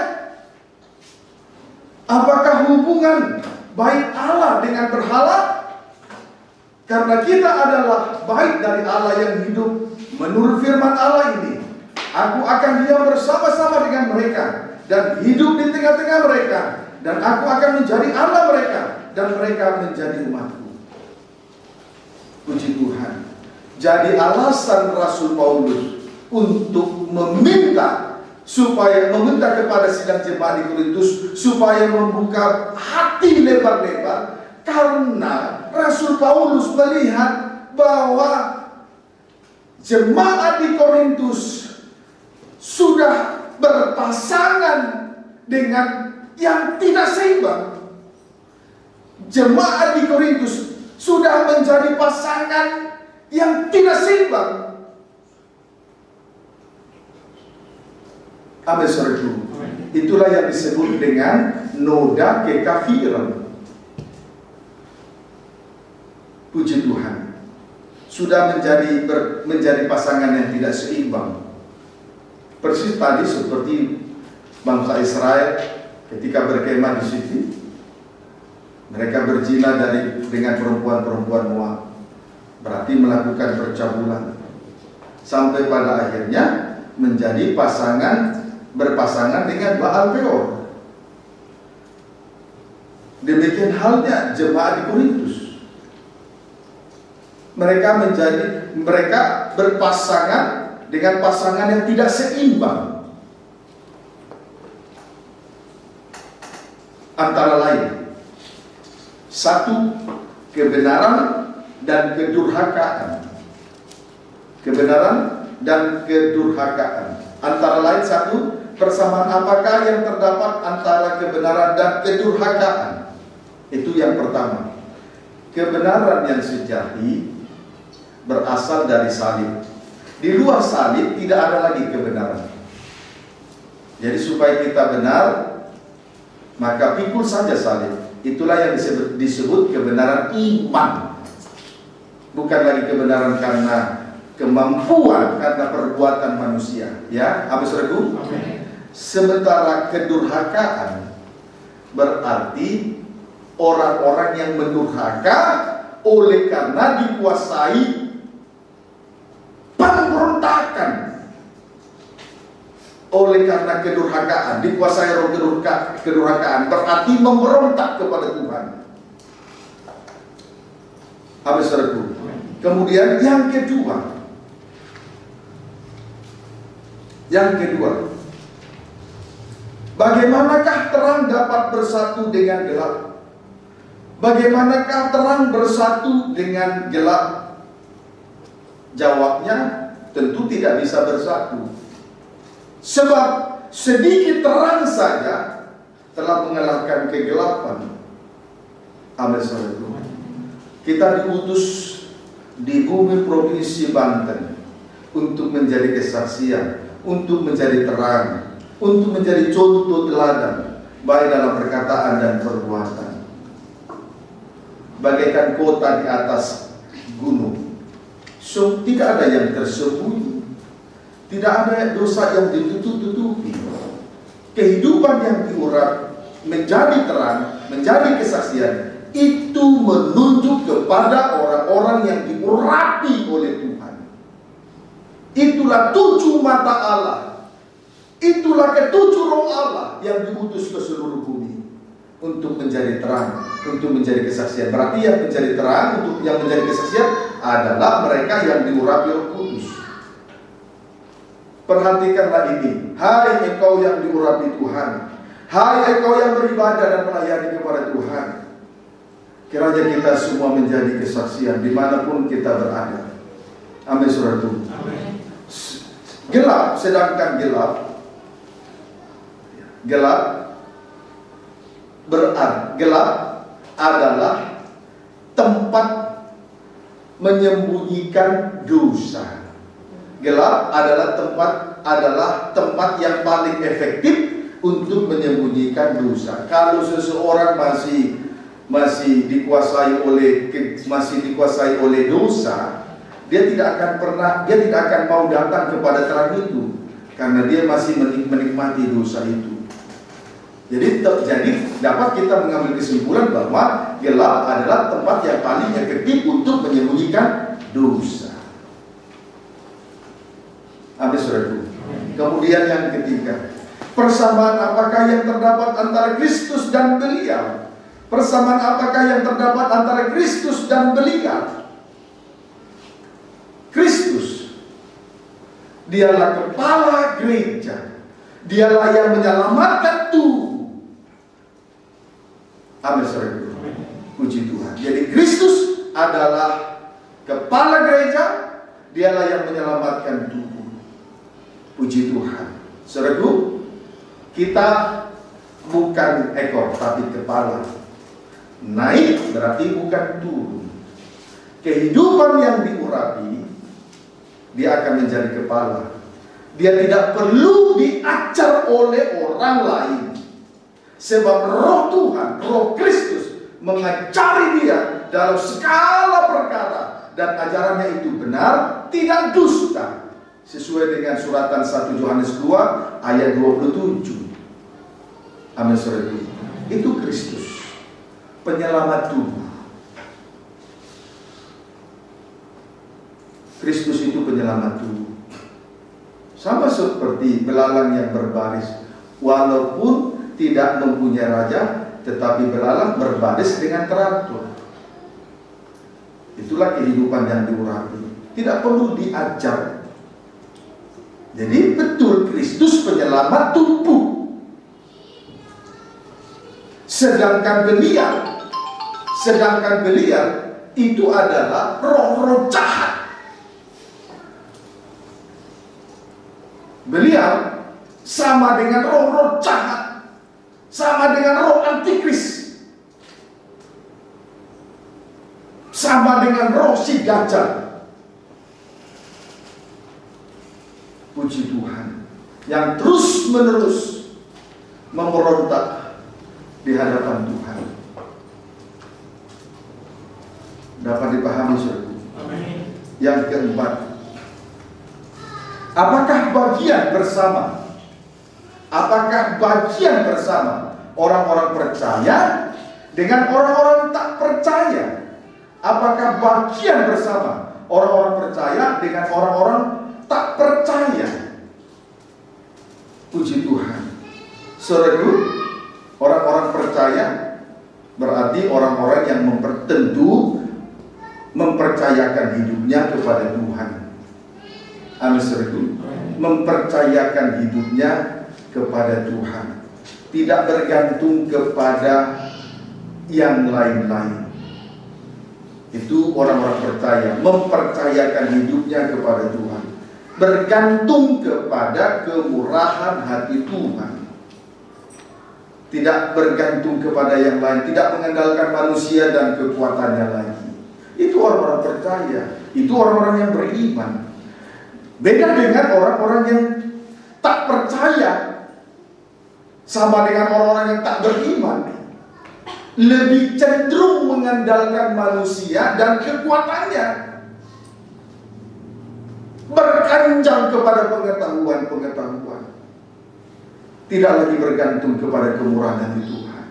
Apakah hubungan baik Allah dengan berhala? Karena kita adalah baik dari Allah yang hidup. Menurut firman Allah ini, aku akan diam bersama-sama dengan mereka dan hidup di tengah-tengah mereka, dan aku akan menjadi Allah mereka dan mereka menjadi umatku. Puji Tuhan. Jadi alasan Rasul Paulus untuk meminta kepada sidang jemaat di Korintus supaya membuka hati lebar-lebar, karena Rasul Paulus melihat bahwa jemaat di Korintus sudah berpasangan dengan yang tidak seimbang. Jemaat di Korintus sudah menjadi pasangan yang tidak seimbang. Amin, saudaraku. Itulah yang disebut dengan noda kekafiran. Puji Tuhan, sudah menjadi pasangan yang tidak seimbang. Persis tadi seperti bangsa Israel ketika berkemah di situ, mereka berzina dengan perempuan-perempuan Moab, berarti melakukan percabulan, sampai pada akhirnya menjadi berpasangan dengan Baal Peor. Demikian halnya jemaat di Korintus. Mereka berpasangan dengan pasangan yang tidak seimbang. Antara lain, satu, kebenaran dan kedurhakaan. Kebenaran dan kedurhakaan. Antara lain satu, persamaan apakah yang terdapat antara kebenaran dan kedurhakaan? Itu yang pertama. Kebenaran yang sejati berasal dari salib. Di luar salib tidak ada lagi kebenaran. Jadi supaya kita benar, maka pikul saja salib. Itulah yang disebut kebenaran iman. Bukan lagi kebenaran karena kemampuan, karena perbuatan manusia. Ya, habis ragu? Sementara kedurhakaan berarti orang-orang yang mendurhaka oleh karena dikuasai pemberontakan, oleh karena kedurhakaan, dikuasai roh kedurhakaan, berarti memberontak kepada Tuhan. Habis saudaraku. Kemudian yang kedua, bagaimanakah terang dapat bersatu dengan gelap? Bagaimanakah terang bersatu dengan gelap? Jawabnya tentu tidak bisa bersatu. Sebab sedikit terang saja telah mengalahkan kegelapan. Amin, saudara. Kita diutus di bumi provinsi Banten untuk menjadi kesaksian, untuk menjadi terang, untuk menjadi contoh teladan, baik dalam perkataan dan perbuatan. Bagaikan kota di atas gunung. So, tidak ada yang tersembunyi, tidak ada dosa yang ditutup-tutupi. Kehidupan yang diurap menjadi terang, menjadi kesaksian, itu menunjuk kepada orang-orang yang diurapi oleh Tuhan. Itulah tujuh mata Allah, itulah ketujuh roh Allah yang diutus ke seluruh bumi untuk menjadi terang, untuk menjadi kesaksian. Berarti yang menjadi terang, untuk yang menjadi kesaksian adalah mereka yang diurapi Roh Kudus. Perhatikanlah ini, hai engkau yang diurapi Tuhan, hai engkau yang beribadah dan melayani kepada Tuhan. Kiranya kita semua menjadi kesaksian dimanapun kita berada. Amin, saudaraku. Gelap, sedangkan gelap adalah tempat menyembunyikan dosa. Gelap adalah tempat yang paling efektif untuk menyembunyikan dosa. Kalau seseorang masih dikuasai oleh dosa, dia tidak akan mau datang kepada terang itu, karena dia masih menikmati dosa itu. Jadi dapat kita mengambil kesimpulan bahwa gelap adalah tempat yang paling efektif untuk menyembunyikan dosa. Amin, saudaraku. Kemudian yang ketiga, persamaan apakah yang terdapat antara Kristus dan Beliau? Persamaan apakah yang terdapat antara Kristus dan Beliau? Kristus, dialah kepala gereja, dialah yang menyelamatkan tubuh. Amin, saudaraku. Puji Tuhan. Jadi Kristus adalah kepala gereja, dialah yang menyelamatkan tubuh. Puji Tuhan. Saudaraku, kita bukan ekor tapi kepala. Naik berarti bukan turun. Kehidupan yang diurapi, dia akan menjadi kepala. Dia tidak perlu diajar oleh orang lain. Sebab roh Tuhan, roh Kristus mengajari dia dalam segala perkara. Dan ajarannya itu benar, tidak dusta. Sesuai dengan suratan 1 Yohanes 2 ayat 27. Amin, saudara. Itu Kristus, penyelamat tubuh. Kristus itu penyelamat tubuh. Sama seperti belalang yang berbaris, walaupun tidak mempunyai raja, tetapi belalang berbaris dengan teratur. Itulah kehidupan yang diurapi. Tidak perlu diajar. Jadi betul Kristus penyelamat tubuh. Sedangkan belial itu adalah roh-roh jahat. Belial sama dengan roh-roh jahat, sama dengan roh antikris, sama dengan roh si Dajjal. Puji Tuhan, yang terus-menerus memberontak di hadapan Tuhan. Dapat dipahami, saudara? Amin. Yang keempat, apakah bagian bersama? Apakah bagian bersama orang-orang percaya dengan orang-orang tak percaya? Apakah bagian bersama orang-orang percaya dengan orang-orang tak percaya? Puji Tuhan. Saudaraku, orang-orang percaya berarti orang-orang yang mempercayakan hidupnya kepada Tuhan. Amin, saudaraku. Mempercayakan hidupnya kepada Tuhan, tidak bergantung kepada yang lain-lain. Itu orang-orang percaya, mempercayakan hidupnya kepada Tuhan, bergantung kepada kemurahan hati Tuhan, tidak bergantung kepada yang lain, tidak mengandalkan manusia dan kekuatannya lagi. Itu orang-orang percaya, itu orang-orang yang beriman. Beda dengan orang-orang yang tak percaya, sama dengan orang-orang yang tak beriman, lebih cenderung mengandalkan manusia dan kekuatannya, berkanjang kepada pengetahuan, tidak lagi bergantung kepada kemurahan hati Tuhan,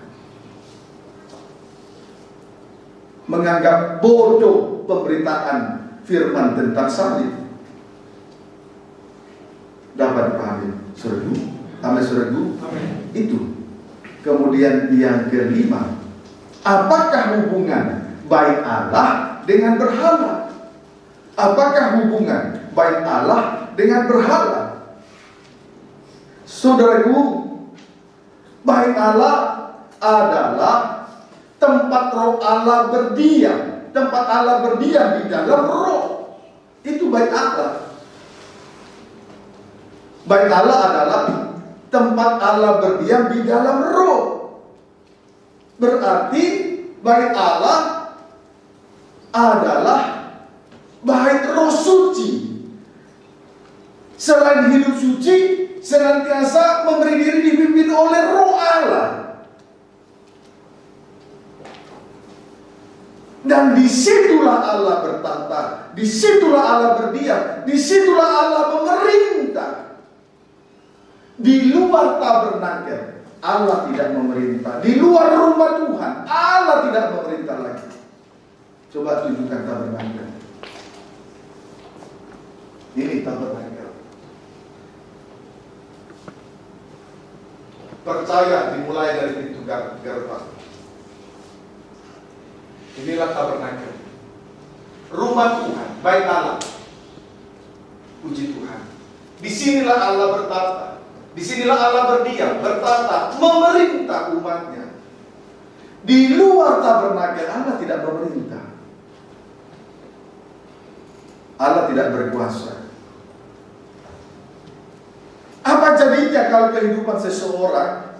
menganggap bodoh pemberitaan firman tentang salib. Dapat dipahami, saudaraku? Amin, saudaraku? Itu. Kemudian yang kelima, apakah hubungan baik Allah dengan berhala? Apakah hubungan baik Allah dengan berhala? Saudaraku, baik Allah adalah tempat roh Allah berdiam. Tempat Allah berdiam di dalam roh. Itu baik Allah. Baik Allah adalah tempat Allah berdiam di dalam roh. Berarti baik Allah adalah baik roh suci. Selain hidup suci, senantiasa memberi diri dipimpin oleh roh Allah. Dan disitulah Allah bertata, disitulah Allah berdiam, disitulah Allah memerintah. Di luar tabernakel Allah tidak memerintah. Di luar rumah Tuhan Allah tidak memerintah lagi. Coba tunjukkan tabernakel. Ini tabernakel. Percaya dimulai dari pintu gerbang. Inilah tabernakel, rumah Tuhan, baik Allah. Puji Tuhan. Disinilah Allah bertata. Disinilah Allah berdiam, bertata, memerintah umatnya. Di luar tabernakel Allah tidak memerintah. Allah tidak berkuasa. Apa jadinya kalau kehidupan seseorang?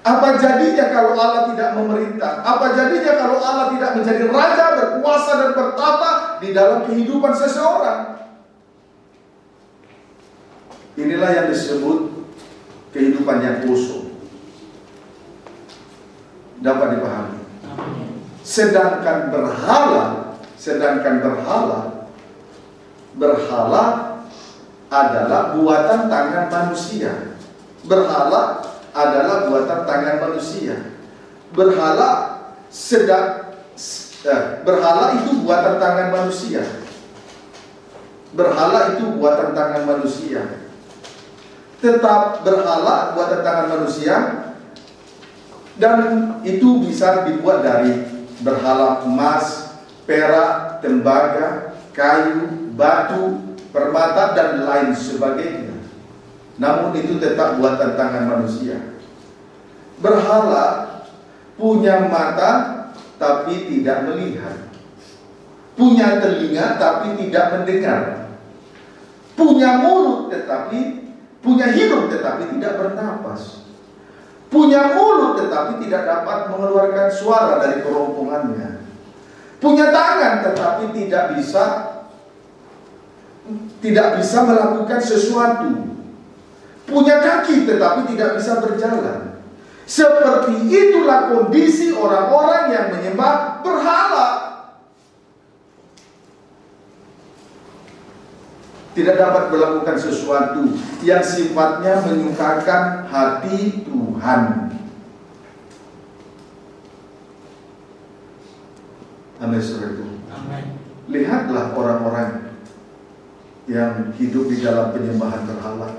Apa jadinya kalau Allah tidak memerintah? Apa jadinya kalau Allah tidak menjadi raja, berkuasa dan bertata di dalam kehidupan seseorang? Inilah yang disebut kehidupan yang kosong. Dapat dipahami. Sedangkan berhala adalah buatan tangan manusia. Berhala adalah buatan tangan manusia. Berhala itu buatan tangan manusia. Berhala itu buatan tangan manusia. Tetap berhala buatan tangan manusia, dan itu bisa dibuat dari berhala emas, perak, tembaga, kayu, batu, permata, dan lain sebagainya. Namun itu tetap buatan tangan manusia. Berhala punya mata tapi tidak melihat, punya telinga tapi tidak mendengar, punya mulut punya hidung tetapi tidak bernapas, punya mulut tetapi tidak dapat mengeluarkan suara dari kerongkongannya, punya tangan tetapi tidak bisa melakukan sesuatu, punya kaki tetapi tidak bisa berjalan. Seperti itulah kondisi orang-orang yang menyembah berhala. Tidak dapat melakukan sesuatu yang sifatnya menyukakan hati Tuhan. Amin, saudara. Lihatlah orang-orang yang hidup di dalam penyembahan berhala.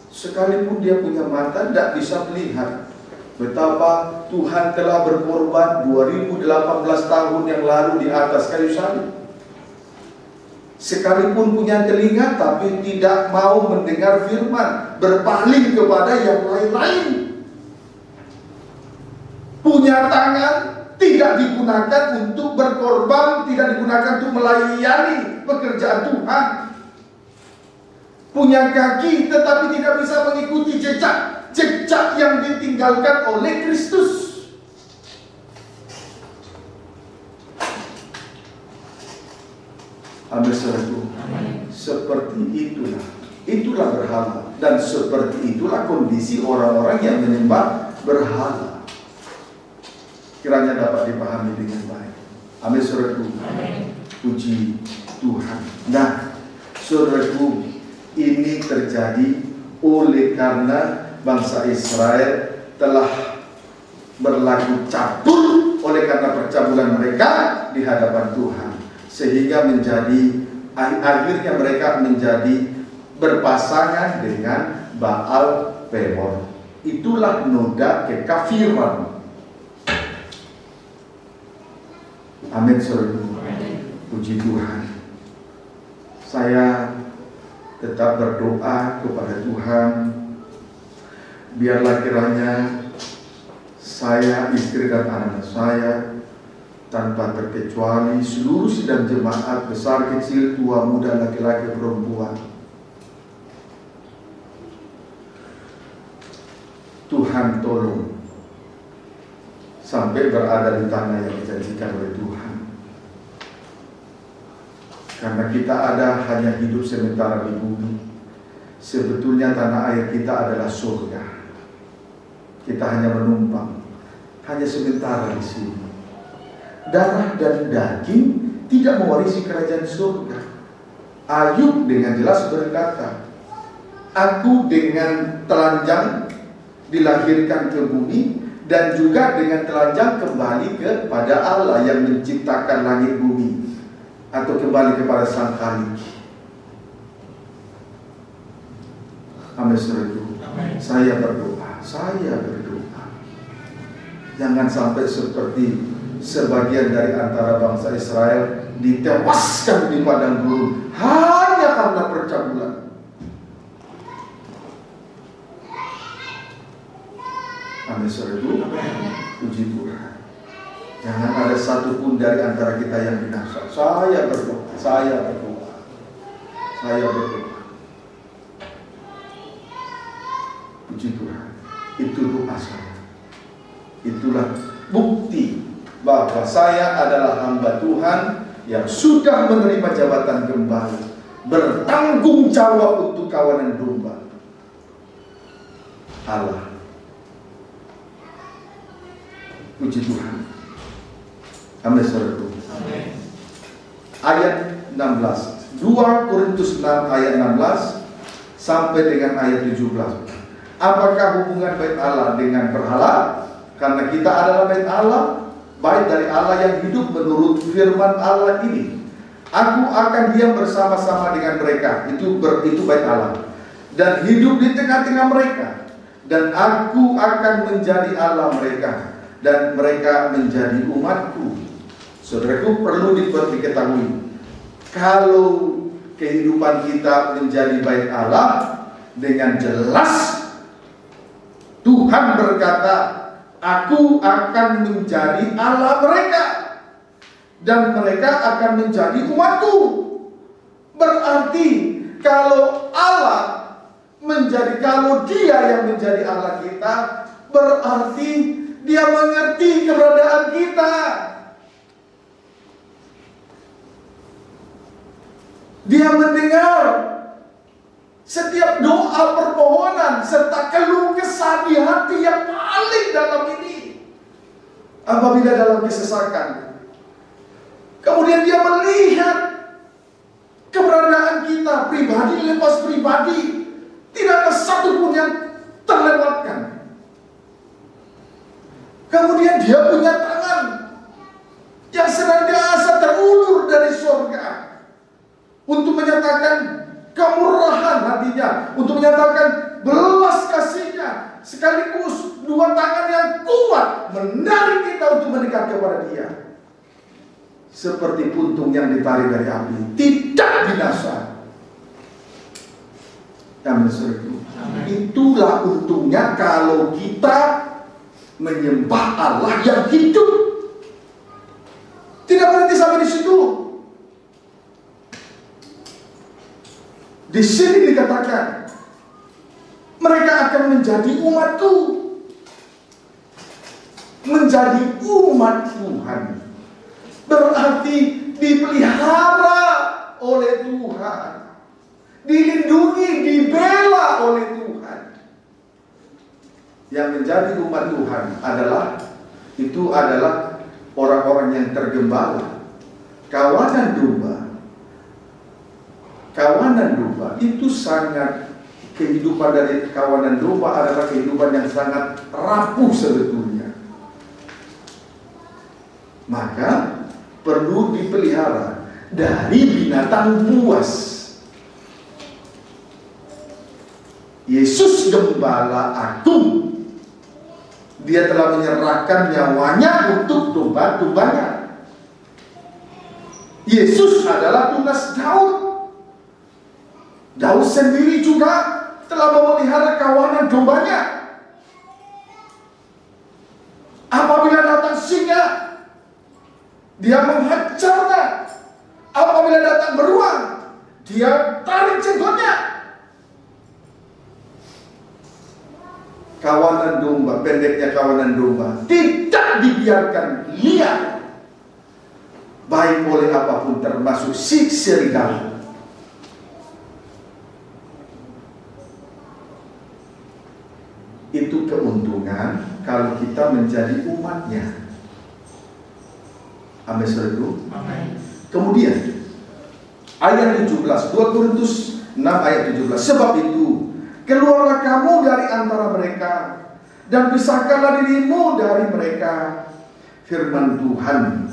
Sekalipun dia punya mata, tidak bisa melihat betapa Tuhan telah berkorban 2018 tahun yang lalu di atas kayu salib. Sekalipun punya telinga, tapi tidak mau mendengar firman, berpaling kepada yang lain-lain. Punya tangan, tidak digunakan untuk berkorban, tidak digunakan untuk melayani pekerjaan Tuhan. Punya kaki tetapi tidak bisa mengikuti jejak yang ditinggalkan oleh Kristus. Amin, saudaraku. Seperti itulah berhala, dan seperti itulah kondisi orang-orang yang menyembah berhala. Kiranya dapat dipahami dengan baik. Amin, saudaraku. Puji Tuhan. Nah, saudaraku, ini terjadi oleh karena bangsa Israel telah berlaku cabul oleh karena percabulan mereka di hadapan Tuhan, sehingga akhirnya mereka menjadi berpasangan dengan Baal Peor. Itulah noda kekafiran. Amin, saudara. Puji Tuhan. Saya tetap berdoa kepada Tuhan, biarlah kiranya saya, istri dan anak saya, tanpa terkecuali seluruh sidang jemaat besar kecil, tua muda, laki-laki perempuan, Tuhan tolong sampai berada di tanah yang dijanjikan oleh Tuhan. Karena kita hanya hidup sementara di bumi. Sebetulnya tanah air kita adalah surga. Kita hanya menumpang, hanya sementara di sini. Darah dan daging tidak mewarisi kerajaan surga. Ayub dengan jelas berkata, aku dengan telanjang dilahirkan ke bumi, dan juga dengan telanjang kembali kepada Allah yang menciptakan langit bumi, atau kembali kepada Sang Khalik. Amin, saudara. Saya berdoa, jangan sampai seperti sebagian dari antara bangsa Israel ditewaskan di padang gurun hanya karena percabulan. Amin, saudara. Puji Tuhan. Jangan ada satupun dari antara kita yang binasa. Saya berdoa. Itu doa saya. Itulah bukti bahwa saya adalah hamba Tuhan yang sudah menerima jabatan gembala, bertanggung jawab untuk kawanan domba Allah. Puji Tuhan. Amin, saudaraku. Ayat 16, 2 Korintus 6 ayat 16 sampai dengan ayat 17. Apakah hubungan bait Allah dengan berhala? Karena kita adalah bait Allah, bait dari Allah yang hidup menurut firman Allah ini. Aku akan diam bersama-sama dengan mereka. Itu bait Allah. Dan hidup di tengah-tengah mereka. Dan aku akan menjadi Allah mereka. Dan mereka menjadi umatku. Saudaraku, perlu diketahui, kalau kehidupan kita menjadi bait Allah, dengan jelas Tuhan berkata, aku akan menjadi Allah mereka, dan mereka akan menjadi umatku. Berarti kalau dia yang menjadi Allah kita, berarti dia mengerti keberadaan kita. Dia mendengar setiap doa permohonan serta keluh kesah di hati yang paling dalam ini. Apabila dalam kesesakan, kemudian dia melihat keberadaan kita pribadi lepas pribadi, tidak ada satupun yang terlewatkan. Kemudian dia punya tangan yang senantiasa terulur dari surga untuk menyatakan kemurahan hatinya, untuk menyatakan belas kasihnya, sekaligus dua tangan yang kuat menarik kita untuk mendekat kepada dia. Seperti puntung yang ditarik dari api, tidak binasa. Itulah untungnya kalau kita menyembah Allah yang hidup. Tidak berhenti sampai di situ. Di sini dikatakan mereka akan menjadi umatku, menjadi umat Tuhan. Berarti dipelihara oleh Tuhan, dilindungi, dibela oleh Tuhan. Yang menjadi umat Tuhan adalah orang-orang yang tergembala, kawanan domba. Kawanan domba itu sangat, kehidupan dari kawanan domba adalah kehidupan yang sangat rapuh sebetulnya. Maka perlu dipelihara dari binatang buas. Yesus gembala agung. Dia telah menyerahkan nyawanya untuk domba-dombanya. Yesus adalah tunas Daud. Daud sendiri juga telah memelihara kawanan dombanya. Apabila datang singa, dia menghajarnya. Apabila datang beruang, dia tarik jenggotnya. Kawanan domba, pendeknya kawanan domba tidak dibiarkan liar, baik oleh apapun, termasuk si serigala. Itu keuntungan kalau kita menjadi umatnya. Amin, saudaraku. Kemudian ayat 17, 2 Korintus 6 ayat 17. Sebab itu keluarlah kamu dari antara mereka dan pisahkanlah dirimu dari mereka. Firman Tuhan,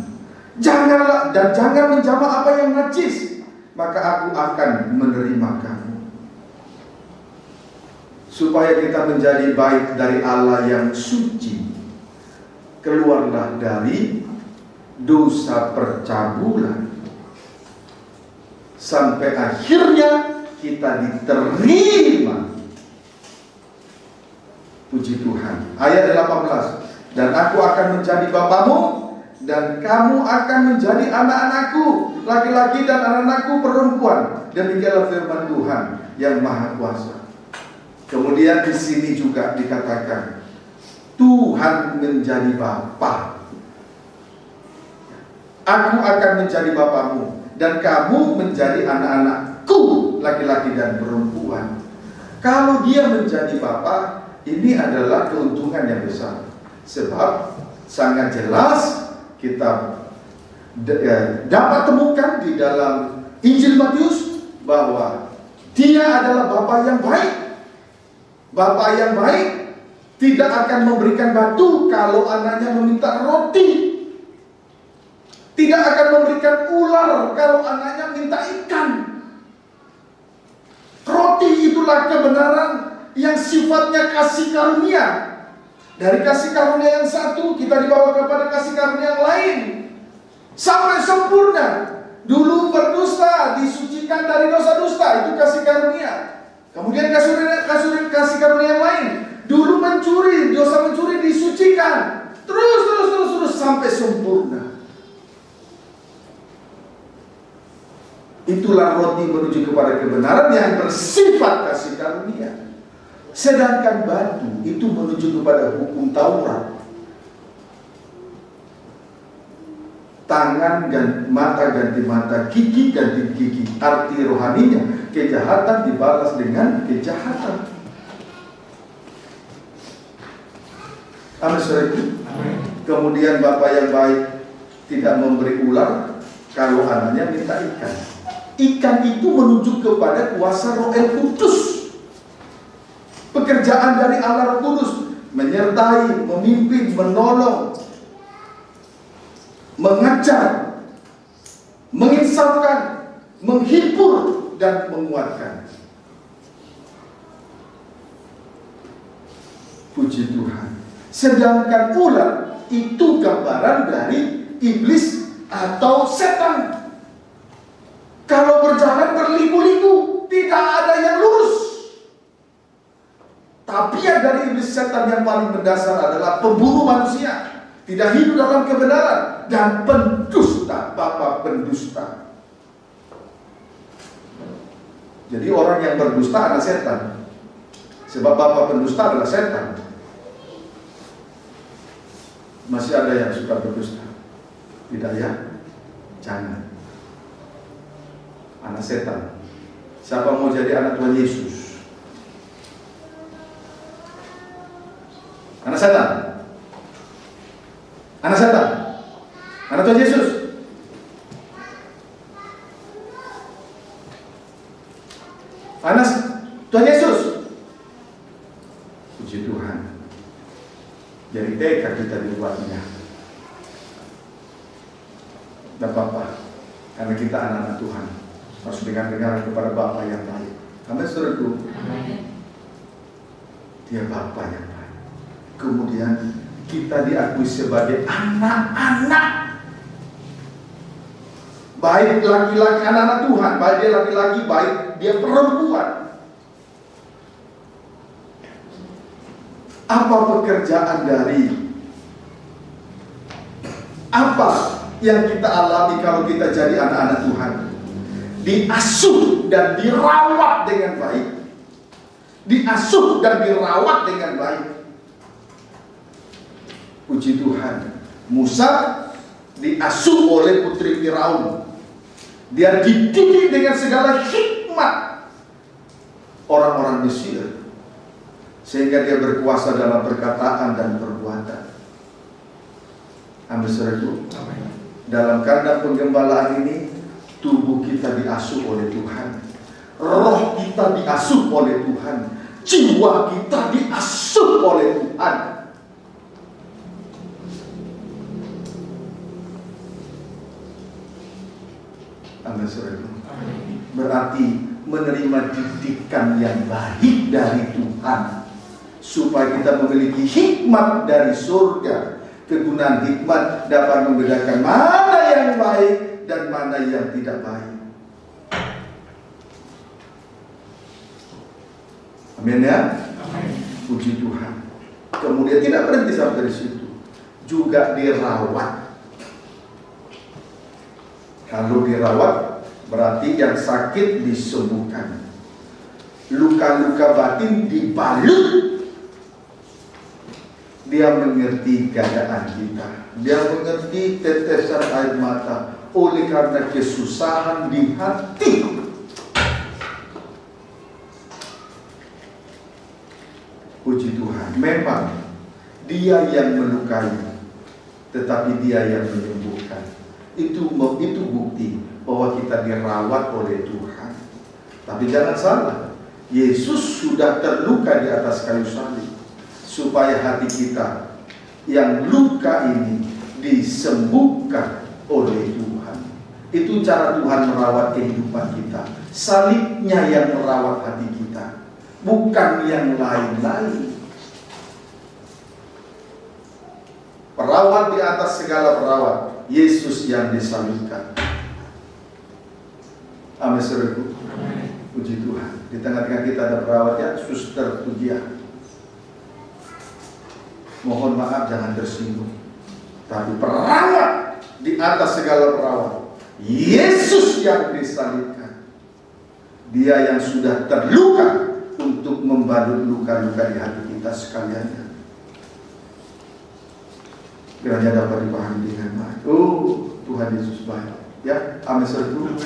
jangan menjamah apa yang najis, maka aku akan menerima kamu. Supaya kita menjadi baik dari Allah yang suci, keluarlah dari dosa percabulan, sampai akhirnya kita diterima. Puji Tuhan. Ayat 18. Dan aku akan menjadi bapamu, dan kamu akan menjadi anak-anakku, laki-laki dan anak-anakku perempuan. Demikianlah firman Tuhan yang Maha Kuasa. Kemudian di sini juga dikatakan Tuhan menjadi Bapa. Aku akan menjadi Bapamu dan kamu menjadi anak-anakku, laki-laki dan perempuan. Kalau dia menjadi Bapa, ini adalah keuntungan yang besar. Sebab sangat jelas kita dapat temukan di dalam Injil Matius bahwa dia adalah Bapa yang baik. Bapa yang baik tidak akan memberikan batu kalau anaknya meminta roti. Tidak akan memberikan ular kalau anaknya minta ikan. Roti itulah kebenaran yang sifatnya kasih karunia. Dari kasih karunia yang satu kita dibawa kepada kasih karunia yang lain sampai sempurna. Dulu berdusta disucikan dari dosa dusta, itu kasih karunia. Kemudian kasih karunia yang lain, dulu mencuri, dosa mencuri disucikan. Terus sampai sempurna. Itulah roti menuju kepada kebenaran yang bersifat kasih karunia. Sedangkan batu itu menuju kepada hukum Taurat. Tangan ganti mata ganti mata, gigi ganti gigi. Arti rohaninya, kejahatan dibalas dengan kejahatan. Amin, saudaraku. Kemudian Bapa yang baik tidak memberi ular kalau anaknya minta ikan. Ikan itu menunjuk kepada kuasa Roh Kudus. Pekerjaan dari Allah Roh Kudus menyertai, memimpin, menolong, mengajar, menginsafkan, menghibur dan menguatkan. Puji Tuhan. Sedangkan ular itu gambaran dari iblis atau setan. Kalau berjalan berliku-liku, tidak ada yang lurus. Tabiat dari iblis setan yang paling mendasar adalah pembunuh manusia, tidak hidup dalam kebenaran, dan pendusta, bapa pendusta. Jadi orang yang berdusta adalah setan. Sebab bapa pendusta adalah setan. Masih ada yang suka berdusta? Tidak ya? Jangan. Anak setan. Siapa mau jadi anak Tuhan Yesus? Anak setan. Anak setan. Anak Tuhan Yesus. Anak Tuhan Yesus. Puji Tuhan. Jadi tekad kita dibuatnya. Dan Bapa, karena kita anak-anak Tuhan, harus dengar-dengar kepada Bapa yang baik. Amin, saudaraku. Dia Bapa yang baik. Kemudian kita diakui sebagai anak-anak. Baik laki-laki, anak-anak Tuhan, baik dia laki-laki, baik dia perempuan. Apa pekerjaan dari apa yang kita alami kalau kita jadi anak-anak Tuhan? Diasuh dan dirawat dengan baik. Diasuh dan dirawat dengan baik. Puji Tuhan. Musa diasuh oleh putri Firaun. Dia dididik dengan segala hikmat orang-orang Mesir, sehingga dia berkuasa dalam perkataan dan perbuatan. Amin, saudaraku. Dalam kandang penggembalaan ini, tubuh kita diasuh oleh Tuhan, roh kita diasuh oleh Tuhan, jiwa kita diasuh oleh Tuhan. Amin, saudaraku. Berarti menerima didikan yang baik dari Tuhan, supaya kita memiliki hikmat dari surga. Kegunaan hikmat dapat membedakan mana yang baik dan mana yang tidak baik. Amin ya. Puji Tuhan. Kemudian tidak berhenti sampai di situ, juga dirawat. Kalau dirawat berarti yang sakit disembuhkan. luka-luka batin dibalut. Dia mengerti keadaan kita, dia mengerti tetesan air mata oleh karena kesusahan di hati. Puji Tuhan, memang dia yang melukai, tetapi dia yang menyembuhkan. Itu bukti bahwa kita dirawat oleh Tuhan. Tapi jangan salah, Yesus sudah terluka di atas kayu salib supaya hati kita yang luka ini disembuhkan oleh Tuhan. Itu cara Tuhan merawat kehidupan kita. Salibnya yang merawat hati kita, bukan yang lain-lain. Perawat di atas segala perawat, Yesus yang disalibkan. Amin, saudaraku. Puji Tuhan. Di tengah-tengah kita ada perawat ya, suster Pujian. Mohon maaf jangan tersinggung. Tapi perawat di atas segala perawat, Yesus yang disalibkan. Dia yang sudah terluka untuk membalut luka-luka di hati kita sekaliannya. Kiranya dapat dipahami dengan baik. Oh, Tuhan Yesus baik. Ya, amin saudaraku.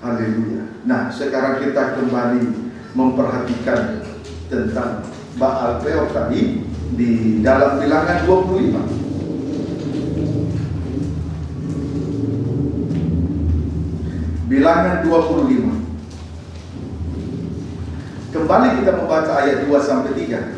Haleluya. Nah, sekarang kita kembali memperhatikan tentang Baal Peor tadi di dalam Bilangan 25. Bilangan 25. Kembali kita membaca ayat 2 sampai 3.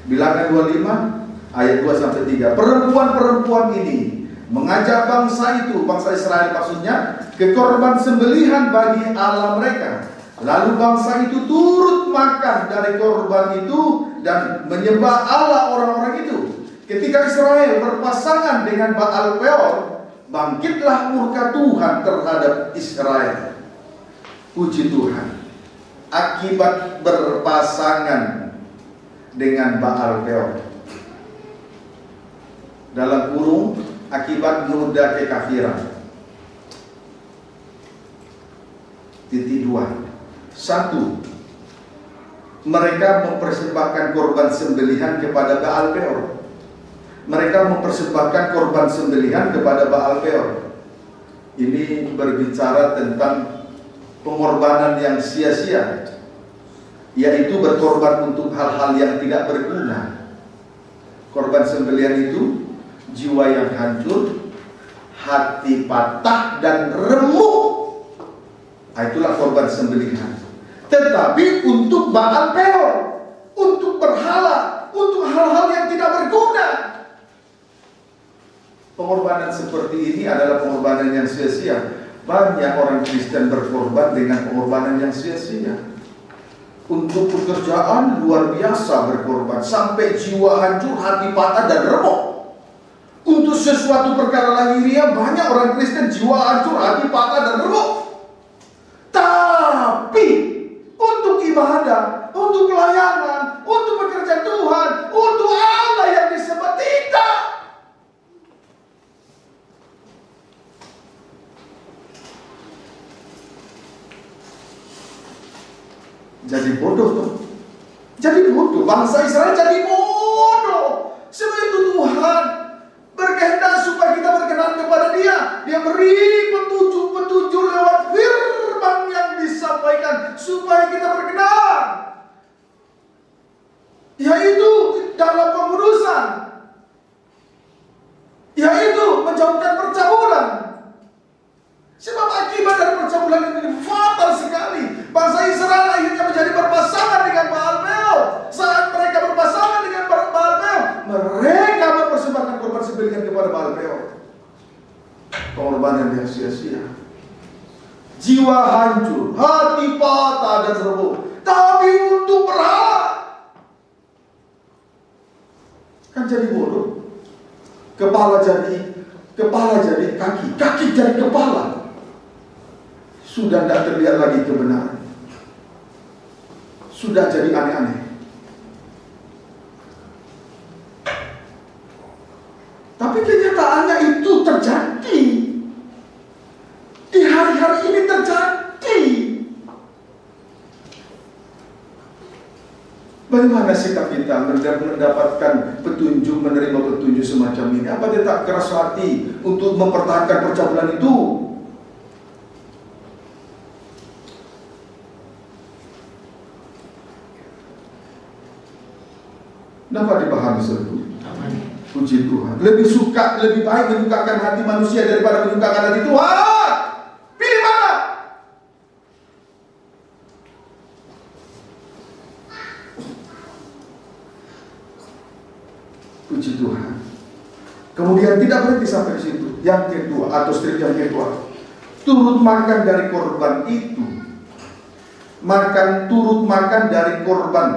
Bilangan 25 ayat 2 sampai 3. Perempuan-perempuan ini mengajak bangsa itu, bangsa Israel maksudnya, ke korban sembelihan bagi Allah mereka. Lalu bangsa itu turut makan dari korban itu dan menyembah Allah orang-orang itu. Ketika Israel berpasangan dengan Baal Peor, bangkitlah murka Tuhan terhadap Israel. Puji Tuhan. Akibat berpasangan dengan Baal Peor, dalam kurung, akibat noda kekafiran. Titik 2. 1. Mereka mempersembahkan korban sembelihan kepada Baal Peor. Mereka mempersembahkan korban sembelihan kepada Baal Peor. Ini berbicara tentang pengorbanan yang sia-sia, yaitu berkorban untuk hal-hal yang tidak berguna. Korban sembelihan itu jiwa yang hancur, hati patah dan remuk. Itulah korban sembelihan. Tetapi untuk Baal Peor, untuk berhala, untuk hal-hal yang tidak berguna. Pengorbanan seperti ini adalah pengorbanan yang sia-sia. Banyak orang Kristen berkorban dengan pengorbanan yang sia-sia. Untuk pekerjaan luar biasa berkorban, sampai jiwa hancur, hati patah dan remuk. Untuk sesuatu perkara lahiriah, banyak orang Kristen jiwa hancur, hati patah dan remuk. Tapi untuk ibadah, untuk pelayanan, untuk bekerja Tuhan, untuk Allah yang disembah, tidak. Jadi bodoh tuh. Jadi bodoh. Bangsa Israel jadi bodoh. Sebab itu Tuhan berkehendak supaya kita berkenan kepada Dia. Dia beri petunjuk-petunjuk lewat firman yang disampaikan supaya kita berkenan. Yaitu dalam pengudusan, yaitu menjauhkan percabulan. Sebab akibat dari percabulan ini fatal sekali. Bangsa Israel akhirnya menjadi berpasangan dengan Baal Peor. Saat mereka berpasangan dengan Baal Peor, mereka mempersembahkan korban sembelihan kepada Baal Peor. Pengorbanan yang sia-sia. Jiwa hancur, hati patah dan remuk. Tapi untuk berhala, kan jadi bodoh. Kepala jadi kaki, kaki jadi kepala. Sudah tidak terlihat lagi kebenaran. Sudah jadi aneh-aneh. Tapi kenyataannya itu terjadi. Di hari-hari ini terjadi. Bagaimana sikap kita mendapatkan petunjuk, menerima petunjuk semacam ini? Apa tetap keras hati untuk mempertahankan percabulan itu? Dapat dipahami seluruh. Puji Tuhan. Lebih baik menyukakan hati manusia daripada menyukakan hati Tuhan. Pilih mana? Puji Tuhan. Kemudian tidak berhenti sampai di situ. Yang kedua, atau strip yang kedua, turut makan dari korban itu. Turut makan dari korban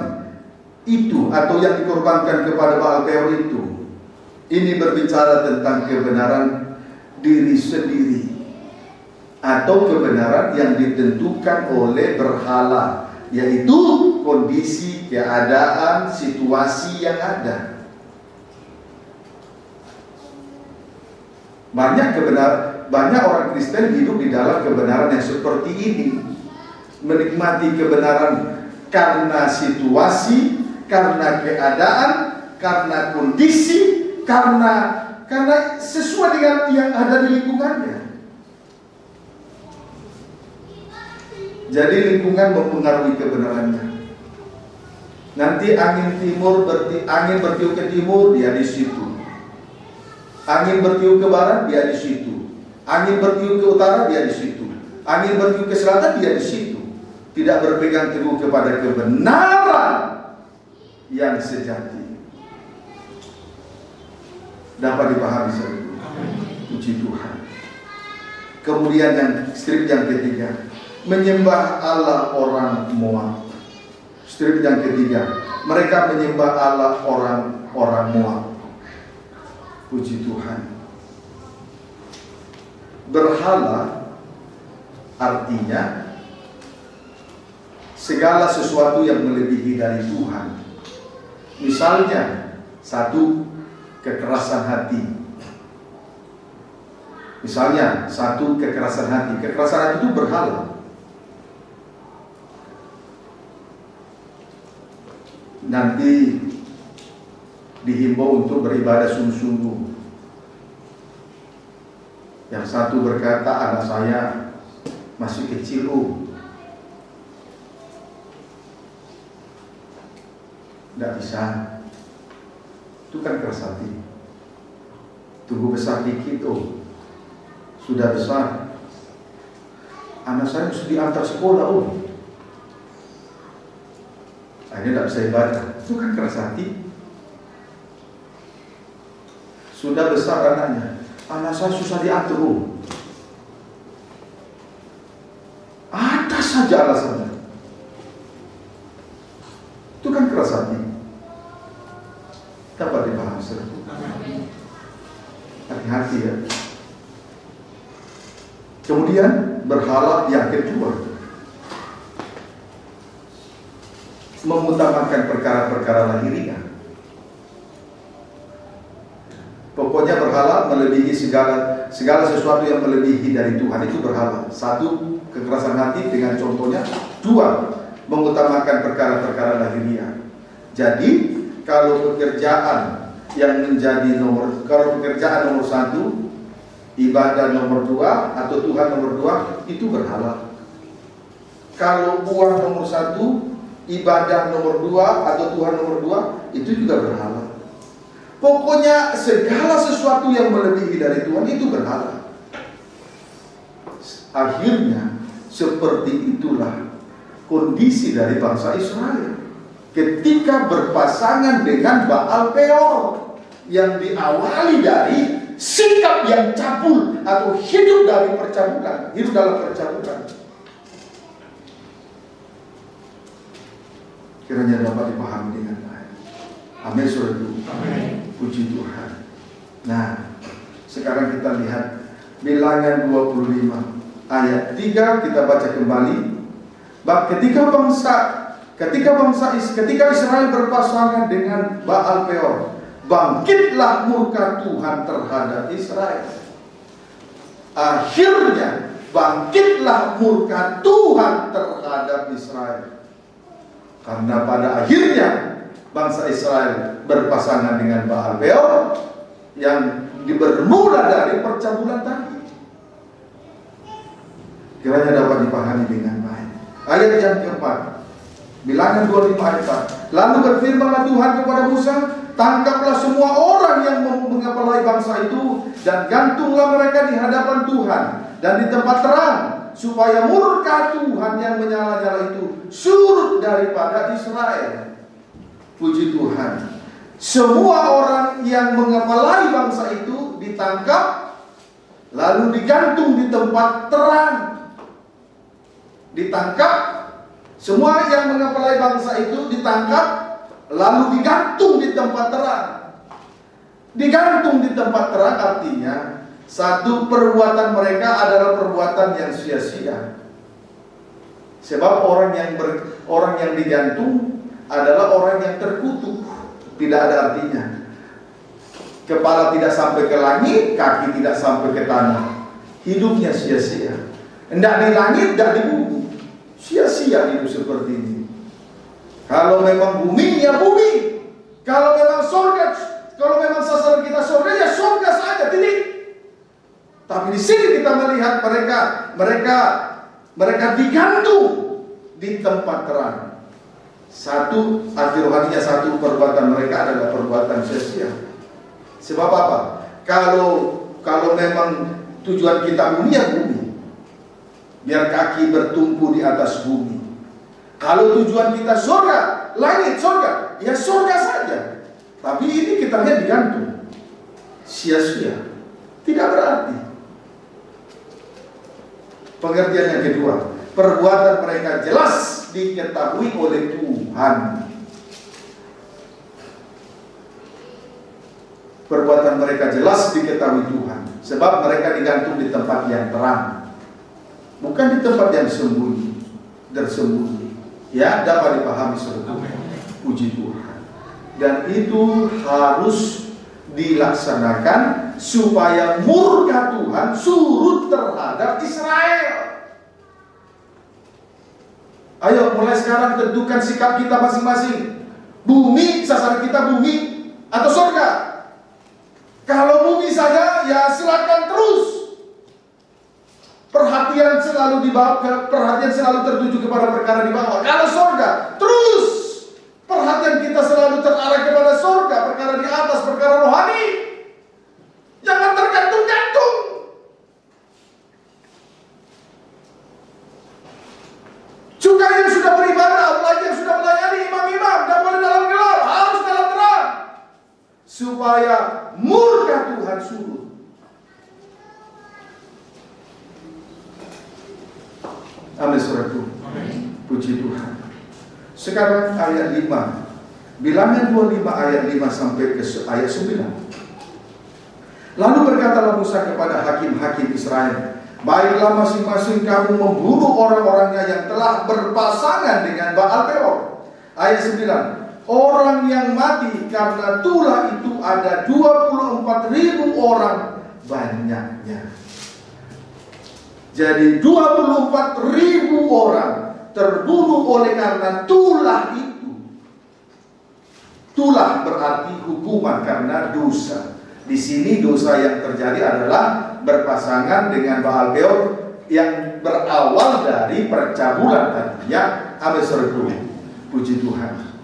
itu, atau yang dikorbankan kepada Baal Peor itu. Ini berbicara tentang kebenaran diri sendiri, atau kebenaran yang ditentukan oleh berhala, yaitu kondisi, keadaan, situasi yang ada. Banyak orang Kristen hidup di dalam kebenaran yang seperti ini, menikmati kebenaran karena situasi, karena keadaan, karena kondisi, karena sesuai dengan yang ada di lingkungannya. Jadi lingkungan mempengaruhi kebenarannya. Nanti angin bertiup ke timur, dia di situ. Angin bertiup ke barat, dia di situ. Angin bertiup ke utara, dia di situ. Angin bertiup ke selatan, dia di situ. Tidak berpegang teguh kepada kebenaran yang sejati. Dapat dipahami seluruh. Puji Tuhan. Kemudian strip yang ketiga, menyembah Allah orang Moab. Strip yang ketiga, mereka menyembah Allah orang Moab. Puji Tuhan. Berhala artinya segala sesuatu yang melebihi dari Tuhan. Misalnya, satu, kekerasan hati. Kekerasan hati itu berhala. Nanti dihimbau untuk beribadah sungguh-sungguh. Yang satu berkata, anak saya masih kecil, tidak bisa. Itu kan keras hati. Tunggu besar dikit, sudah besar. Anak saya mesti diantar sekolah, akhirnya tidak bisa ibadah. Itu kan keras hati. Sudah besar anaknya, anak saya susah diatur. Ada saja alasannya. Itu kan keras hati. Dapat dipahami seluruh. Hati-hati ya. Kemudian berhala yang kedua, mengutamakan perkara-perkara lahiriah. Pokoknya berhala melebihi segala sesuatu yang melebihi dari Tuhan, itu berhala. Satu, kekerasan hati dengan contohnya. Dua, mengutamakan perkara-perkara lahiriah. Jadi kalau pekerjaan nomor satu, ibadah nomor dua, atau Tuhan nomor dua, itu berhala. Kalau uang nomor satu, ibadah nomor dua, atau Tuhan nomor dua, itu juga berhala. Pokoknya segala sesuatu yang melebihi dari Tuhan itu berhala. Akhirnya seperti itulah kondisi dari bangsa Israel ketika berpasangan dengan Baal Peor, yang diawali dari sikap yang cabul atau hidup dalam percabulan. Kiranya dapat dipahami dengan baik. Amin, saudara. Puji Tuhan. Nah, sekarang kita lihat Bilangan 25 ayat 3, kita baca kembali. Ketika Israel berpasangan dengan Baal Peor, bangkitlah murka Tuhan terhadap Israel. Akhirnya bangkitlah murka Tuhan terhadap Israel. Karena pada akhirnya bangsa Israel berpasangan dengan Baal Peor yang bermula dari percabulan tadi. Kiranya dapat dipahami dengan baik. Ayat yang keempat, Bilangan 25 ayat 4. Lalu berfirmanlah Tuhan kepada Musa, tangkaplah semua orang yang mengepalai bangsa itu dan gantunglah mereka di hadapan Tuhan dan di tempat terang, supaya murka Tuhan yang menyala-nyala itu surut daripada Israel. Puji Tuhan. Semua orang yang mengepalai bangsa itu ditangkap, lalu digantung di tempat terang. Ditangkap, semua yang mengepalai bangsa itu ditangkap, lalu digantung di tempat terang. Digantung di tempat terang artinya satu, perbuatan mereka adalah perbuatan yang sia-sia. Sebab orang yang digantung adalah orang yang terkutuk. Tidak ada artinya. Kepala tidak sampai ke langit, kaki tidak sampai ke tanah. Hidupnya sia-sia. Tidak di langit, tidak di bumi. Sia-sia hidup seperti ini. Kalau memang bumi, ya bumi. Kalau memang surga, kalau memang sasaran kita surga, ya surga saja, titik. Tapi di sini kita melihat mereka digantung di tempat terang. Satu, arti rohaninya satu, perbuatan mereka adalah perbuatan sia-sia. Sebab apa? Kalau memang tujuan kita bumi, ya bumi. Biar kaki bertumpu di atas bumi. Kalau tujuan kita surga, langit surga, ya surga saja. Tapi ini kita lihat digantung. Sia-sia. Tidak berarti. Pengertian yang kedua, perbuatan mereka jelas diketahui oleh Tuhan. Perbuatan mereka jelas diketahui Tuhan, sebab mereka digantung di tempat yang terang, bukan di tempat yang tersembunyi. Ya, dapat dipahami saudara. Puji Tuhan. Dan itu harus dilaksanakan supaya murka Tuhan surut terhadap Israel. Ayo mulai sekarang tentukan sikap kita masing-masing. Bumi, sasaran kita bumi atau surga? Kalau bumi saja, ya silakan terus. Perhatian selalu tertuju kepada perkara di bawah. Kalau surga, terus perhatian kita selalu terarah kepada surga, perkara di atas, perkara rohani. Jangan tergantung-gantung. Juga yang sudah beribadah, apalagi yang sudah melayani imam-imam, dan boleh dalam gelap, harus dalam terang, supaya murka Tuhan surut. Amin, saudaraku. Puji Tuhan. Sekarang ayat 5. Bilangan 25 ayat 5 sampai ke ayat 9. Lalu berkatalah Musa kepada hakim-hakim Israel, baiklah masing-masing kamu membunuh orang-orangnya yang telah berpasangan dengan Baal Peor. Ayat 9. Orang yang mati karena tulah itu ada 24.000 orang banyaknya. Jadi 24.000 orang terbunuh oleh karena tulah itu. Tulah berarti hukuman karena dosa. Di sini dosa yang terjadi adalah berpasangan dengan Baal Peor yang berawal dari percabulan tadinya. Amin, saudaraku. Puji Tuhan.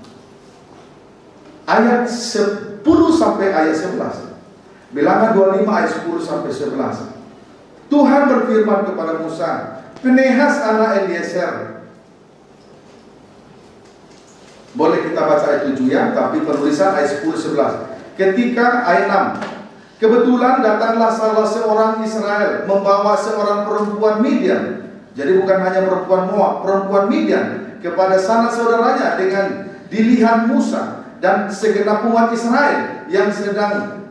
Ayat 10 sampai ayat 11. Bilangan 25 ayat 10 sampai 11. Tuhan berfirman kepada Musa, Finehas anak Eliezer. Boleh kita baca ayat 7 ya, tapi penulisan ayat 10-11. Ketika ayat 6. Kebetulan datanglah salah seorang Israel membawa seorang perempuan Midian. Jadi bukan hanya perempuan Moab, perempuan Midian kepada sanak saudaranya dengan dilihat Musa dan segenap umat Israel yang sedang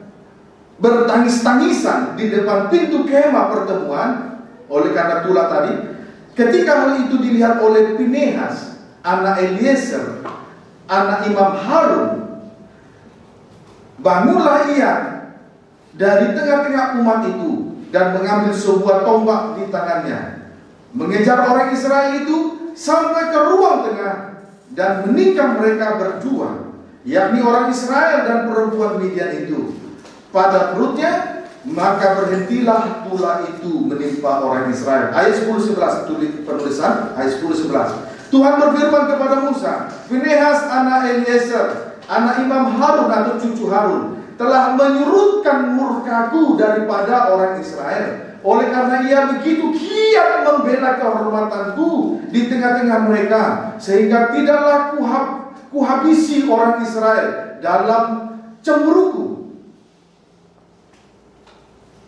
bertangis-tangisan di depan pintu kemah pertemuan oleh karena tulah tadi. Ketika hal itu dilihat oleh Finehas anak Eliezer, anak Imam Harun, bangunlah ia dari tengah-tengah umat itu dan mengambil sebuah tombak di tangannya, mengejar orang Israel itu sampai ke ruang tengah dan menikam mereka berdua. yakni orang Israel dan perempuan Midian itu, pada perutnya, maka berhentilah pula itu menimpa orang Israel. Ayat 10-11 penulisan, ayat 10-11. Tuhan berfirman kepada Musa, Finehas anak Eliezer, anak Imam Harun atau cucu Harun, telah menyurutkan murkaku daripada orang Israel. Oleh karena ia begitu giat membela kehormatanku di tengah-tengah mereka, sehingga tidaklah kuhabisi orang Israel dalam cemburuku.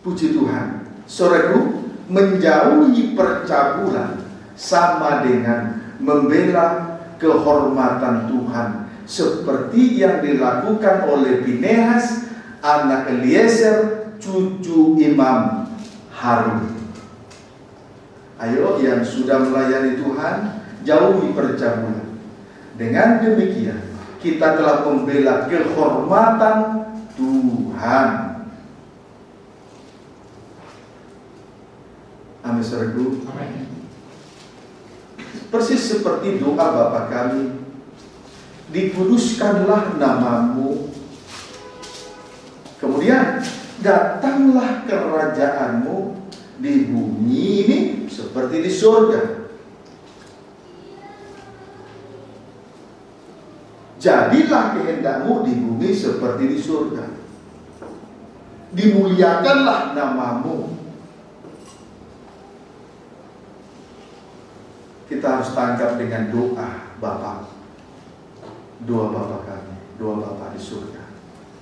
Puji Tuhan, saudaraku, menjauhi percabulan sama dengan membela kehormatan Tuhan, seperti yang dilakukan oleh Finehas anak Eliezer cucu Imam Harun. Ayo yang sudah melayani Tuhan, jauhi percabulan. Dengan demikian kita telah membela kehormatan Tuhan. Amin, saudaraku. Persis seperti doa Bapa kami, dikuduskanlah namamu, kemudian datanglah kerajaanmu di bumi ini seperti di surga. Jadilah kehendakmu di bumi seperti di surga. Dimuliakanlah namamu. Kita harus tangkap dengan doa Bapa. Doa Bapa kami, doa Bapa di surga.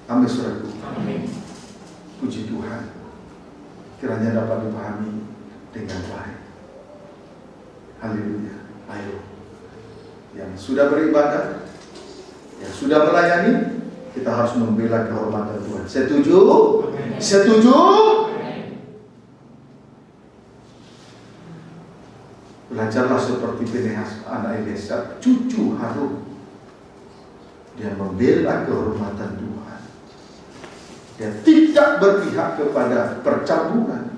Amin, saudaraku. Amin. Puji Tuhan, kiranya dapat dipahami dengan baik. Haleluya. Ayo, yang sudah beribadah, yang sudah melayani, kita harus membela kehormatan Tuhan. Setuju? Amin. Setuju? Belajarlah seperti Finehas anak Eliezer cucu Harun. Dia membela kehormatan Tuhan. Dia tidak berpihak kepada percabulan,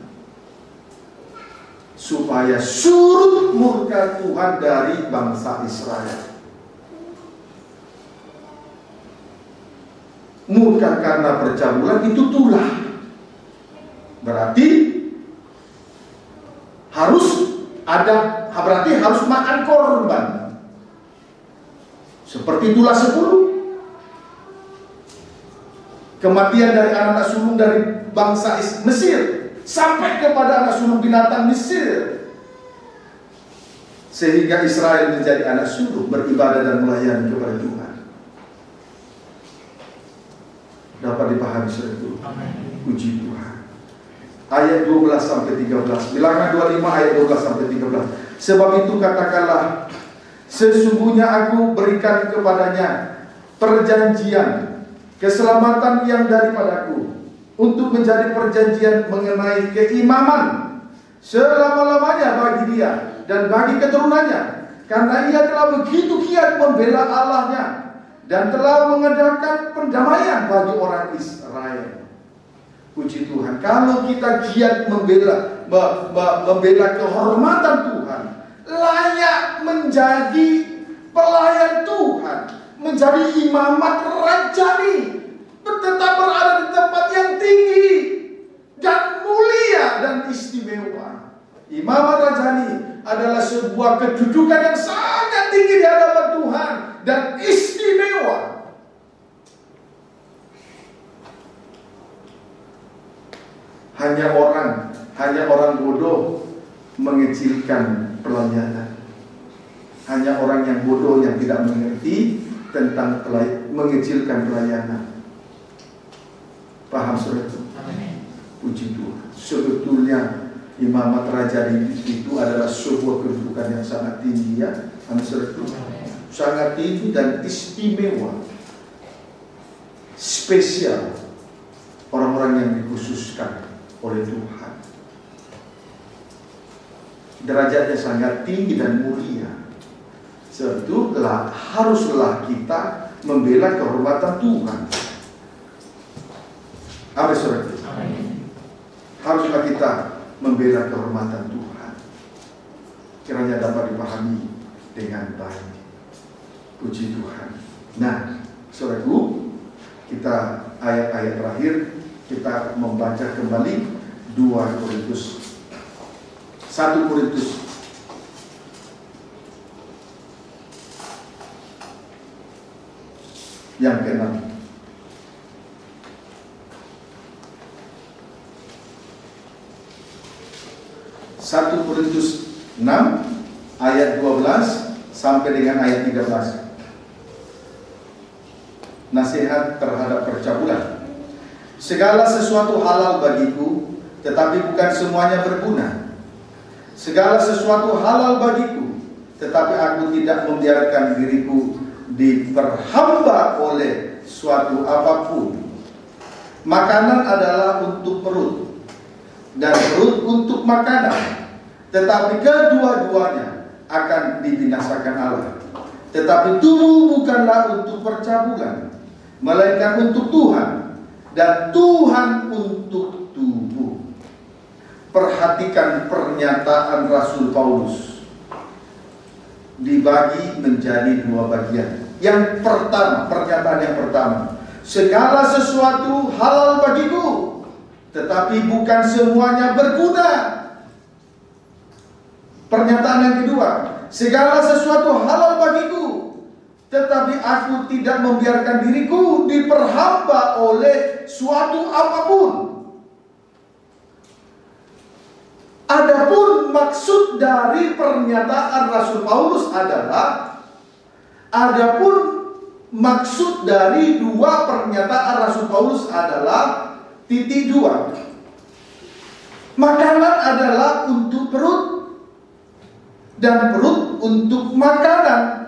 supaya surut murka Tuhan dari bangsa Israel. Murka karena percabulan itu tulah. Berarti harus makan korban. Seperti tulah 10. Kematian dari anak-anak sulung dari bangsa Mesir sampai kepada anak sulung binatang Mesir, sehingga Israel menjadi anak sulung, beribadah dan melayani kepada Tuhan. Dapat dipahami saudara? Puji Tuhan. Ayat 12-13, Bilangan 25 ayat 12-13. Sebab itu katakanlah, sesungguhnya aku berikan kepadanya perjanjian keselamatan yang daripadaku, untuk menjadi perjanjian mengenai keimaman selama-lamanya bagi dia dan bagi keturunannya, karena ia telah begitu giat membela Allahnya dan telah mengadakan pendamaian bagi orang Israel. Puji Tuhan, kalau kita giat membela kehormatan Tuhan, layak menjadi pelayan Tuhan, menjadi imamat rajani, tetap berada di tempat yang tinggi dan mulia dan istimewa. Imamat rajani adalah sebuah kedudukan yang sangat tinggi di hadapan Tuhan dan istimewa. Hanya orang bodoh mengecilkan pelayanan. Hanya orang yang bodoh yang tidak mengerti tentang mengecilkan pelayanan. Paham saudara? Puji Tuhan. Sebetulnya imamat rajani itu adalah sebuah kedudukan yang sangat tinggi, ya. Sangat tinggi dan istimewa, spesial, orang-orang yang dikhususkan oleh Tuhan. Derajatnya sangat tinggi dan mulia. Sebetulnya haruslah kita membela kehormatan Tuhan. Amin, saudara. Haruslah kita membela kehormatan Tuhan. Kiranya dapat dipahami dengan baik. Puji Tuhan. Nah, Saudaraku, kita ayat-ayat terakhir kita membaca kembali 2 Korintus 1 Korintus yang ke-6. 1 Korintus 6 ayat 12 sampai dengan ayat 13. Nasihat terhadap percabulan. Segala sesuatu halal bagiku, tetapi bukan semuanya berguna. Segala sesuatu halal bagiku, tetapi aku tidak membiarkan diriku diperhamba oleh suatu apapun. Makanan adalah untuk perut, dan perut untuk makanan, tetapi kedua-duanya akan dibinasakan Allah. Tetapi tubuh bukanlah untuk percabulan, melainkan untuk Tuhan, dan Tuhan untuk tubuh. Perhatikan pernyataan Rasul Paulus, dibagi menjadi 2 bagian. Yang pertama, pernyataan yang pertama, segala sesuatu halal bagiku, tetapi bukan semuanya berguna. Pernyataan yang kedua, segala sesuatu halal bagiku, tetapi aku tidak membiarkan diriku diperhamba oleh suatu apapun. Adapun maksud dari pernyataan Rasul Paulus adalah, adapun maksud dari 2 pernyataan Rasul Paulus adalah titik 2. Makanan adalah untuk perut, dan perut untuk makanan.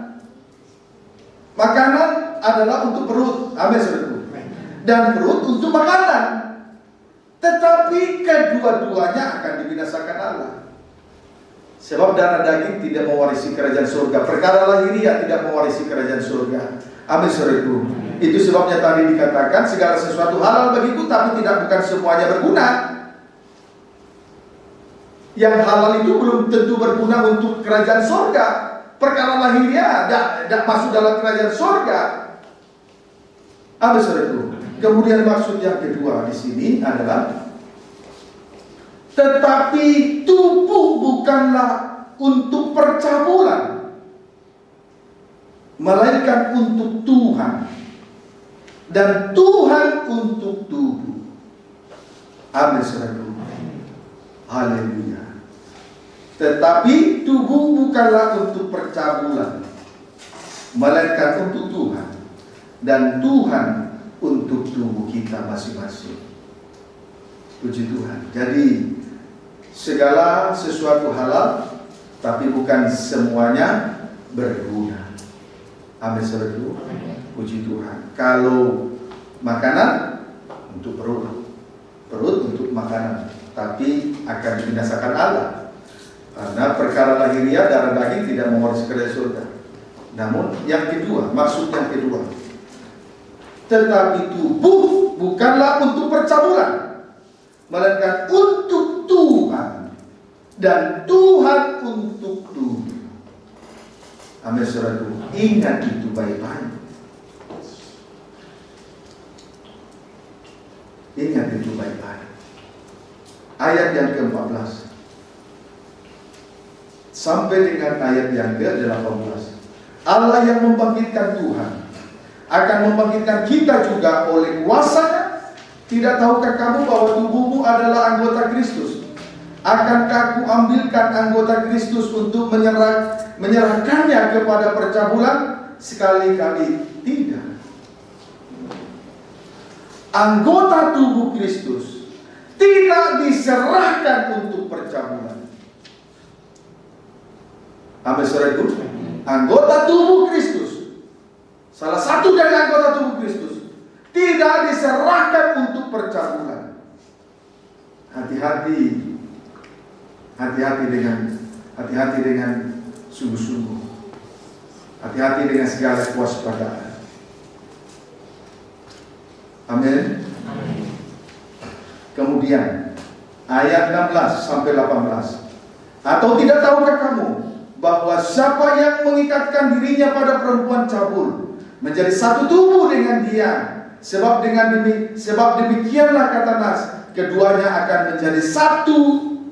Makanan adalah untuk perut, amin saudaraku, dan perut untuk makanan. Tetapi kedua-duanya akan dibinasakan Allah. Sebab darah daging tidak mewarisi kerajaan surga, perkara lahiriah tidak mewarisi kerajaan surga. Amin saudaraku. Itu sebabnya tadi dikatakan segala sesuatu halal bagiku, tapi bukan semuanya berguna. Yang halal itu belum tentu berguna untuk kerajaan surga. Perkara lahiriah tidak masuk dalam kerajaan surga. Amin saudaraku. Kemudian maksud yang kedua di sini adalah, tetapi tubuh bukanlah untuk percabulan, melainkan untuk Tuhan, dan Tuhan untuk tubuh. Amin saudaraku. Haleluya. Tetapi tubuh bukanlah untuk percabulan, melainkan untuk Tuhan, dan Tuhan untuk tubuh kita masing-masing. Puji Tuhan. Jadi segala sesuatu halal, tapi bukan semuanya berguna. Amin saudaraku. Puji Tuhan. Kalau makanan untuk perut, perut untuk makanan, tapi akan dibinasakan Allah. Karena perkara lahiriah darah daging tidak mewarisi kerajaan surga. Namun yang kedua, maksud yang kedua, tetapi tubuh bukanlah untuk percabulan, melainkan untuk Tuhan, dan Tuhan untuk tubuh. Amin saudaraku. Ingat itu baik-baik. Ingat itu baik-baik. Ayat yang ke-14 sampai dengan ayat yang ke-18. Allah yang membangkitkan Tuhan akan membangkitkan kita juga oleh kuasa-Nya. Tidak tahukah kamu bahwa tubuhmu adalah anggota Kristus? Akankah aku ambilkan anggota Kristus untuk menyerahkannya kepada percabulan? Sekali-kali tidak. Anggota tubuh Kristus tidak diserahkan untuk percabulan. Amin saudaraku. Anggota tubuh Kristus, salah satu dari anggota tubuh Kristus, tidak diserahkan untuk percabulan. Hati-hati dengan sungguh-sungguh. Hati-hati dengan segala kewaspadaan. Amin. Kemudian ayat 16 sampai 18. Atau tidak tahukah kamu bahwa siapa yang mengikatkan dirinya pada perempuan cabul menjadi satu tubuh dengan Dia. Sebab demikianlah kata Nas, keduanya akan menjadi satu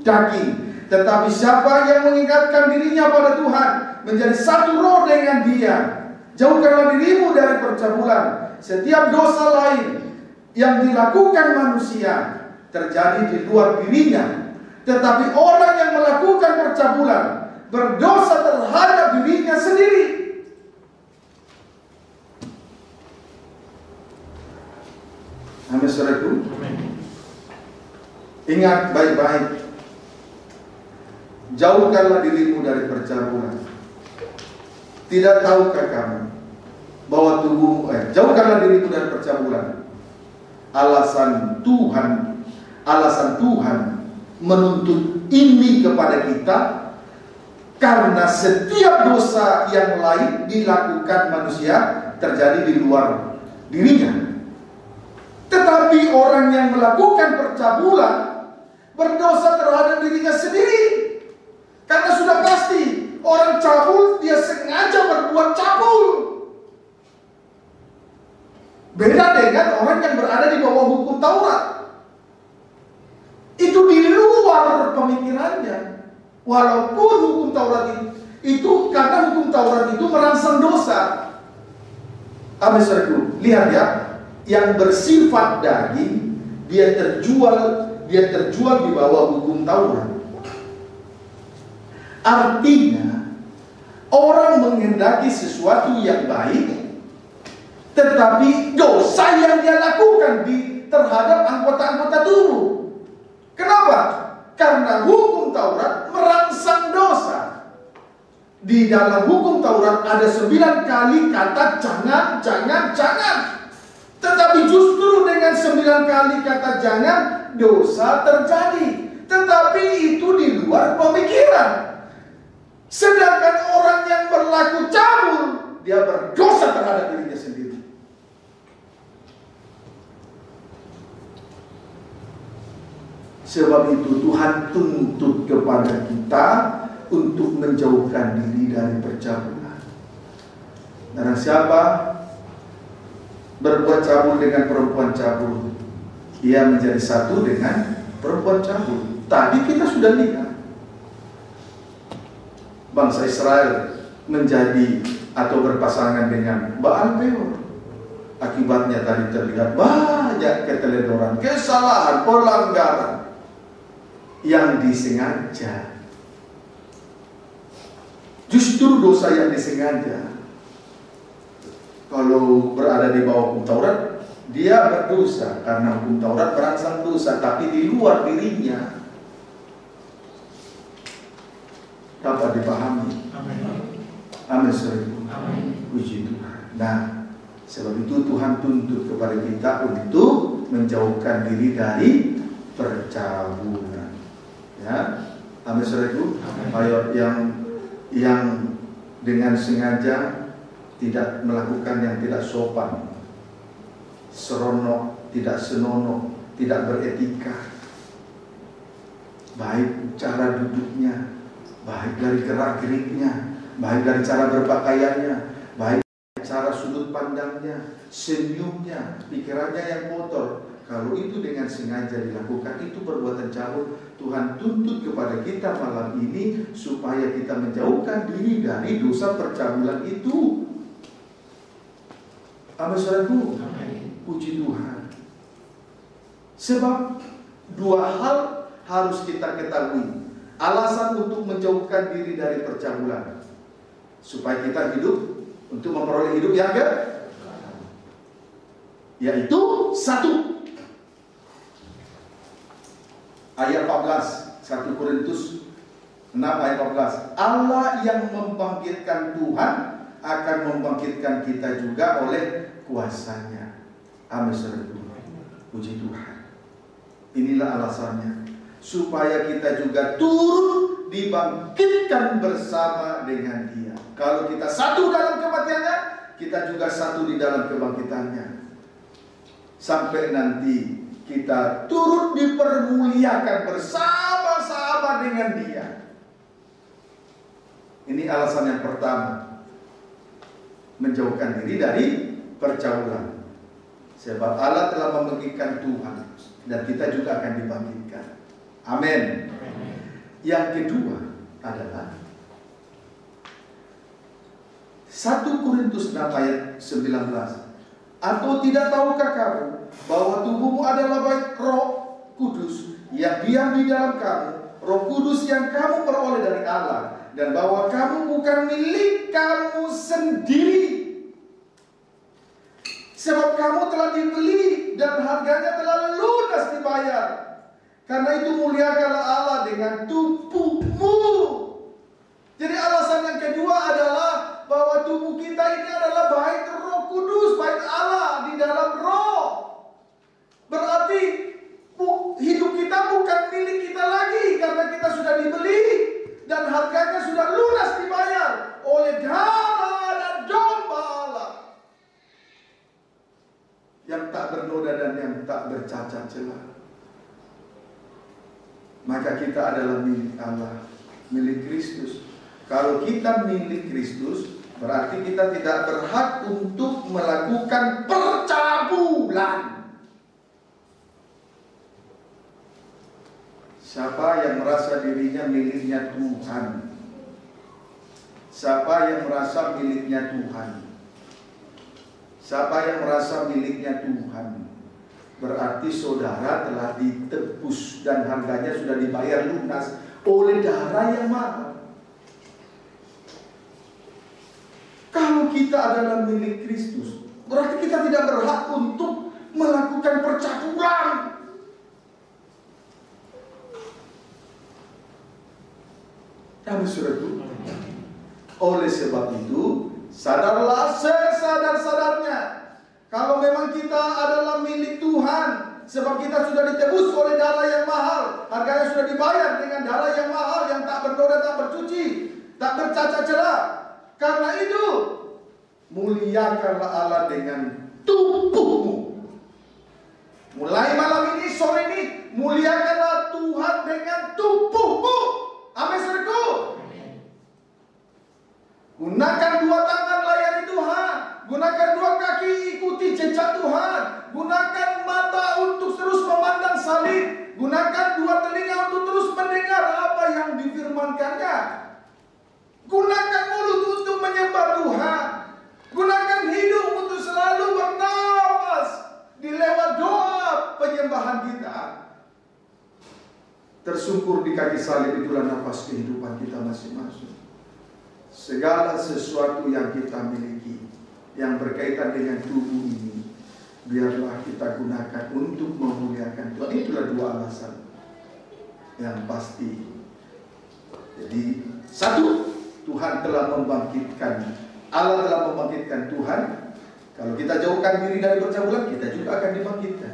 daging. Tetapi siapa yang mengingatkan dirinya pada Tuhan, menjadi satu roh dengan Dia. Jauhkanlah dirimu dari percabulan. Setiap dosa lain yang dilakukan manusia terjadi di luar dirinya, tetapi orang yang melakukan percabulan berdosa terhadap dirinya sendiri. Amin, saudaraku. Ingat baik-baik, jauhkanlah dirimu dari percabulan. Tidak tahukah kamu bahwa jauhkanlah dirimu dari percabulan. Alasan Tuhan menuntut ini kepada kita karena setiap dosa yang lain dilakukan manusia terjadi di luar dirinya. Tetapi orang yang melakukan percabulan berdosa terhadap dirinya sendiri. Karena sudah pasti orang cabul, dia sengaja berbuat cabul. Beda dengan orang yang berada di bawah hukum Taurat. Itu di luar pemikirannya. Walaupun hukum Taurat itu karena hukum Taurat itu merangsang dosa. Amin, saudaraku. Lihat ya, yang bersifat daging dia terjual di bawah hukum Taurat. Artinya orang menghendaki sesuatu yang baik, tetapi dosa yang dia lakukan terhadap anggota-anggota tubuh. Kenapa? Karena hukum Taurat merangsang dosa. Di dalam hukum Taurat ada 9 kali kata jangan, jangan, jangan. Tetapi justru dengan 9 kali kata jangan, dosa terjadi. Tetapi itu di luar pemikiran. Sedangkan orang yang berlaku cabul, dia berdosa terhadap dirinya sendiri. Sebab itu Tuhan tuntut kepada kita untuk menjauhkan diri dari percabulan. Barang siapa berbuat cabul dengan perempuan cabul, ia menjadi satu dengan perempuan cabul. Tadi kita sudah lihat bangsa Israel menjadi atau berpasangan dengan Baal Peor. Akibatnya tadi terlihat banyak keteledoran, kesalahan, pelanggaran yang disengaja. Justru dosa yang disengaja, kalau berada di bawah hukum Taurat, dia berdosa karena hukum Taurat merangsang dosa, tapi di luar dirinya. Dapat dipahami? Amin, saudaraku. Puji Tuhan. Nah, sebab itu Tuhan tuntut kepada kita untuk menjauhkan diri dari percabulan. Ya, amin, saudaraku. Ayo yang dengan sengaja tidak melakukan yang tidak sopan, seronok, tidak senonoh, tidak beretika, baik cara duduknya, baik dari gerak-geriknya, baik dari cara berpakaiannya, baik dari cara sudut pandangnya, senyumnya, pikirannya yang kotor. Kalau itu dengan sengaja dilakukan, itu perbuatan cabul. Tuhan tuntut kepada kita malam ini supaya kita menjauhkan diri dari dosa percabulan itu. Amin, saudaraku. Puji Tuhan. Sebab 2 hal harus kita ketahui. Alasan untuk menjauhkan diri dari percabulan, supaya kita hidup untuk memperoleh hidup yang yaitu 1 ayat 14, 1 Korintus 6 ayat 14. Allah yang membangkitkan Tuhan akan membangkitkan kita juga oleh kuasanya. Amin, saudaraku. Puji Tuhan. Inilah alasannya, supaya kita juga turut dibangkitkan bersama dengan Dia. Kalau kita satu dalam kematiannya, kita juga satu di dalam kebangkitannya. Sampai nanti kita turut dipermuliakan bersama-sama dengan Dia. Ini alasan yang pertama. menjauhkan diri dari percaulan. Sebab Allah telah membangkitkan Tuhan, dan kita juga akan dibangkitkan. Amin. Yang kedua adalah 1 Korintus 6 ayat 19. Atau tidak tahukah kamu bahwa tubuhmu adalah bait Roh Kudus yang diam di dalam kamu, Roh Kudus yang kamu peroleh dari Allah, dan bahwa kamu bukan milik kamu sendiri, sebab kamu telah dibeli dan harganya telah lunas dibayar. Karena itu muliakanlah Allah dengan tubuhmu. Jadi alasan yang kedua adalah bahwa tubuh kita ini adalah bait Roh Kudus, bait Allah di dalam Roh. Berarti hidup kita bukan milik kita lagi, karena kita sudah dibeli dan harganya sudah lunas dibayar oleh darah dan domba Allah yang tak bernoda dan yang tak bercacat celah. Maka kita adalah milik Allah, milik Kristus. Kalau kita milik Kristus, berarti kita tidak berhak untuk melakukan percabulan. Siapa yang merasa dirinya miliknya Tuhan? Siapa yang merasa miliknya Tuhan? Siapa yang merasa miliknya Tuhan? Berarti saudara telah ditebus dan harganya sudah dibayar lunas oleh darah yang mahal. Kalau kita adalah milik Kristus, berarti kita tidak berhak untuk melakukan percabulan. Kami saudaraku, oleh sebab itu, sadarlah sesadar-sadarnya kalau memang kita adalah milik Tuhan, sebab kita sudah ditebus oleh darah yang mahal, harganya sudah dibayar dengan darah yang mahal yang tak bernoda, tak bercuci, tak bercacat celah. Karena itu, muliakanlah Allah dengan tubuhmu. Mulai malam ini, sore ini, muliakanlah Tuhan dengan tubuhmu. Amin, saudaraku. Gunakan dua tangan layani Tuhan. Gunakan dua kaki ikuti jejak Tuhan. Gunakan mata untuk terus memandang salib. Gunakan dua telinga untuk terus mendengar apa yang difirmankannya. Gunakan mulut untuk menyembah Tuhan. Gunakan hidung untuk selalu bernafas di lewat doa penyembahan kita. Tersungkur di kaki salib itulah nafas kehidupan kita masing-masing. Segala sesuatu yang kita miliki yang berkaitan dengan tubuh ini, biarlah kita gunakan untuk memuliakan Tuhan. Itulah dua alasan yang pasti. Jadi, satu, Tuhan telah membangkitkan, Allah telah membangkitkan Tuhan. Kalau kita jauhkan diri dari percabulan, kita juga akan dibangkitkan.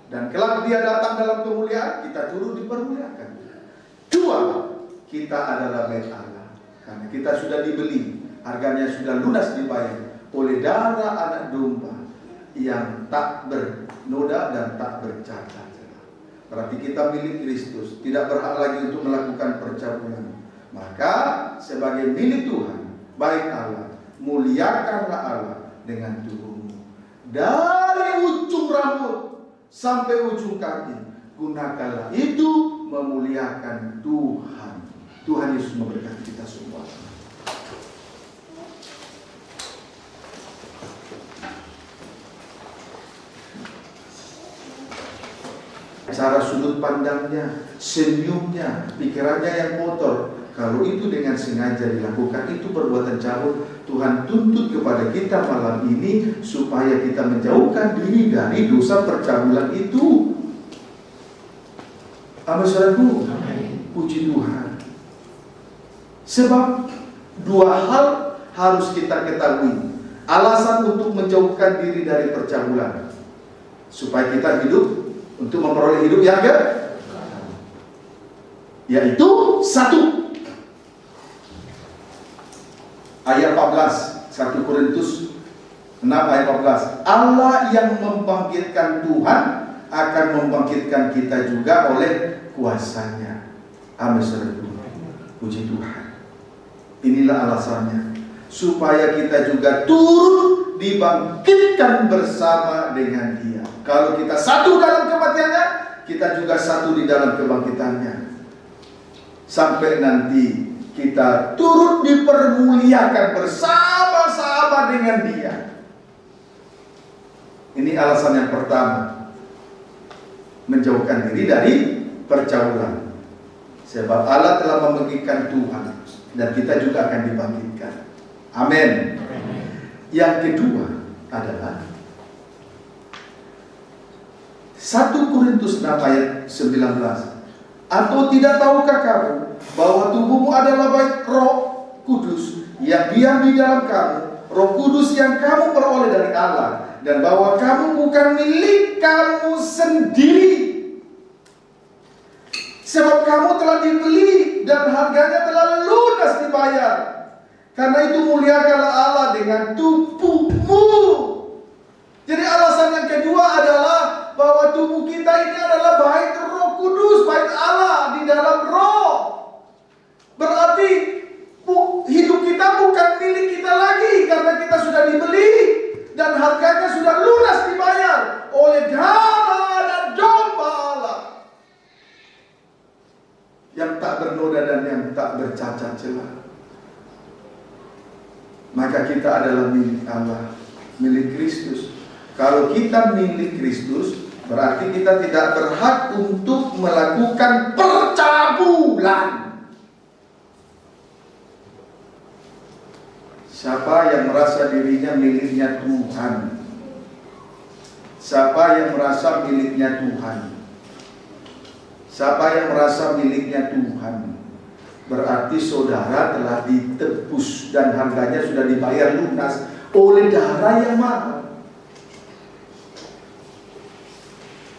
Dan kelak Dia datang dalam kemuliaan, kita turut dipermuliakan. Dua, kita adalah bait Allah, karena kita sudah dibeli, harganya sudah lunas dibayar oleh darah anak domba yang tak bernoda dan tak bercacat. Berarti kita milik Kristus, tidak berhak lagi untuk melakukan percabulan. Maka sebagai milik Tuhan, baik Allah, muliakanlah Allah dengan tubuhmu. Dari ujung rambut sampai ujung kaki, gunakanlah itu memuliakan Tuhan. Tuhan Yesus memberkati kita semua. Cara sudut pandangnya, senyumnya, pikirannya yang kotor, kalau itu dengan sengaja dilakukan, itu perbuatan cabul. Tuhan tuntut kepada kita malam ini supaya kita menjauhkan diri dari dosa percabulan itu. Amin, saudaraku. Puji Tuhan. Sebab dua hal harus kita ketahui. Alasan untuk menjauhkan diri dari percabulan, supaya kita hidup untuk memperoleh hidup yang yaitu satu, ayat 14, 1 Korintus 6 ayat 14. Allah yang membangkitkan Tuhan akan membangkitkan kita juga oleh kuasanya. Amin, saudara. Puji Tuhan. Inilah alasannya, supaya kita juga turut dibangkitkan bersama dengan Dia. Kalau kita satu dalam kematiannya, kita juga satu di dalam kebangkitannya. Sampai nanti kita turut dipermuliakan bersama-sama dengan Dia. Ini alasan yang pertama, menjauhkan diri dari percaulan. Sebab Allah telah membangkitkan Tuhan, dan kita juga akan dibangkitkan. Amin. Yang kedua adalah 1 Korintus 6 ayat 19. Atau tidak tahukah kamu bahwa tubuhmu adalah bait Roh Kudus yang diam di dalam kamu, Roh Kudus yang kamu peroleh dari Allah, dan bahwa kamu bukan milik kamu sendiri, sebab kamu telah dibeli dan harganya telah lunas dibayar. Karena itu muliakanlah Allah dengan tubuhmu. Jadi alasan yang kedua adalah bahwa tubuh kita ini adalah bait Roh Kudus, bait Allah di dalam Roh. Berarti hidup kita bukan milik kita lagi, karena kita sudah dibeli dan harganya sudah lunas dibayar oleh darah dan domba Allah yang tak bernoda dan yang tak bercacat celah. Maka kita adalah milik Allah, milik Kristus. Kalau kita milik Kristus, berarti kita tidak berhak untuk melakukan percabulan. Siapa yang merasa dirinya miliknya Tuhan? Siapa yang merasa miliknya Tuhan? Siapa yang merasa miliknya Tuhan? Berarti saudara telah ditebus dan harganya sudah dibayar lunas oleh darah yang mahal.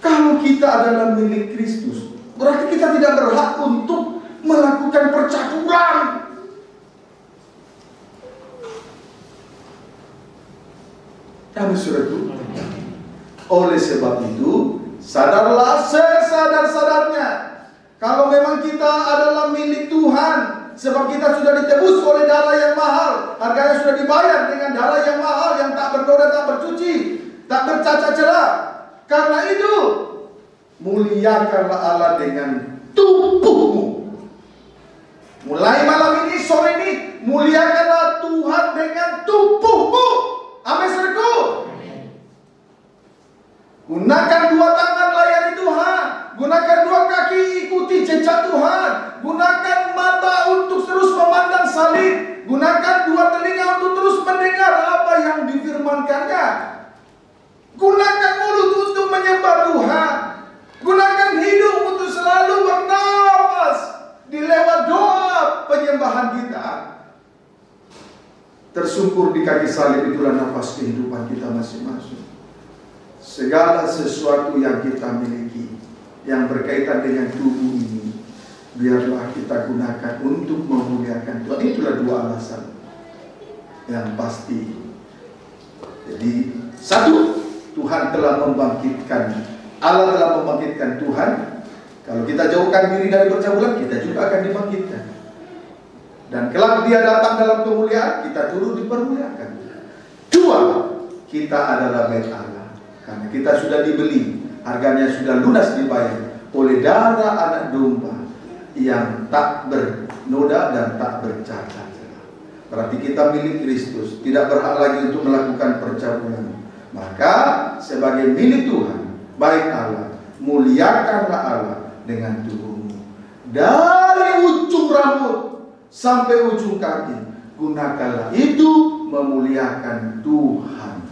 Kalau kita adalah milik Kristus, berarti kita tidak berhak untuk melakukan percabulan. Kami suratku. Oleh sebab itu, sadarlah sesadar-sadarnya, kalau memang kita adalah milik Tuhan, sebab kita sudah ditebus oleh darah yang mahal, harganya sudah dibayar dengan darah yang mahal, yang tak bernoda, tak bercuci, tak bercacat celah. Karena itu, muliakanlah Allah dengan tubuhmu. Mulai malam ini, sore ini, muliakanlah Tuhan dengan tubuhmu. Amin, saudaraku. Gunakan dua tangan layani Tuhan, gunakan dua kaki ikuti jejak Tuhan, gunakan mata untuk terus memandang salib, gunakan dua telinga untuk terus mendengar apa yang difirmankannya. Gunakan mulut untuk menyembah Tuhan. Gunakan hidung untuk selalu bernafas di lewat doa penyembahan kita. Tersungkur di kaki salib itulah nafas kehidupan kita masing-masing. Segala sesuatu yang kita miliki yang berkaitan dengan tubuh ini, biarlah kita gunakan untuk memuliakan Tuhan. Itulah dua alasan yang pasti. Jadi, satu, Tuhan telah membangkitkan, Allah telah membangkitkan Tuhan. Kalau kita jauhkan diri dari percabulan, kita juga akan dibangkitkan. Dan kelak Dia datang dalam kemuliaan, kita turut dipermuliakan. Dua, kita adalah bait Allah, karena kita sudah dibeli, harganya sudah lunas dibayar oleh darah anak domba yang tak bernoda dan tak bercacat. Berarti kita milik Kristus, tidak berhak lagi untuk melakukan percabulan. Maka sebagai milik Tuhan, baik Allah, muliakanlah Allah dengan tubuhmu. Dari ujung rambut sampai ujung kaki, gunakanlah itu memuliakan Tuhan.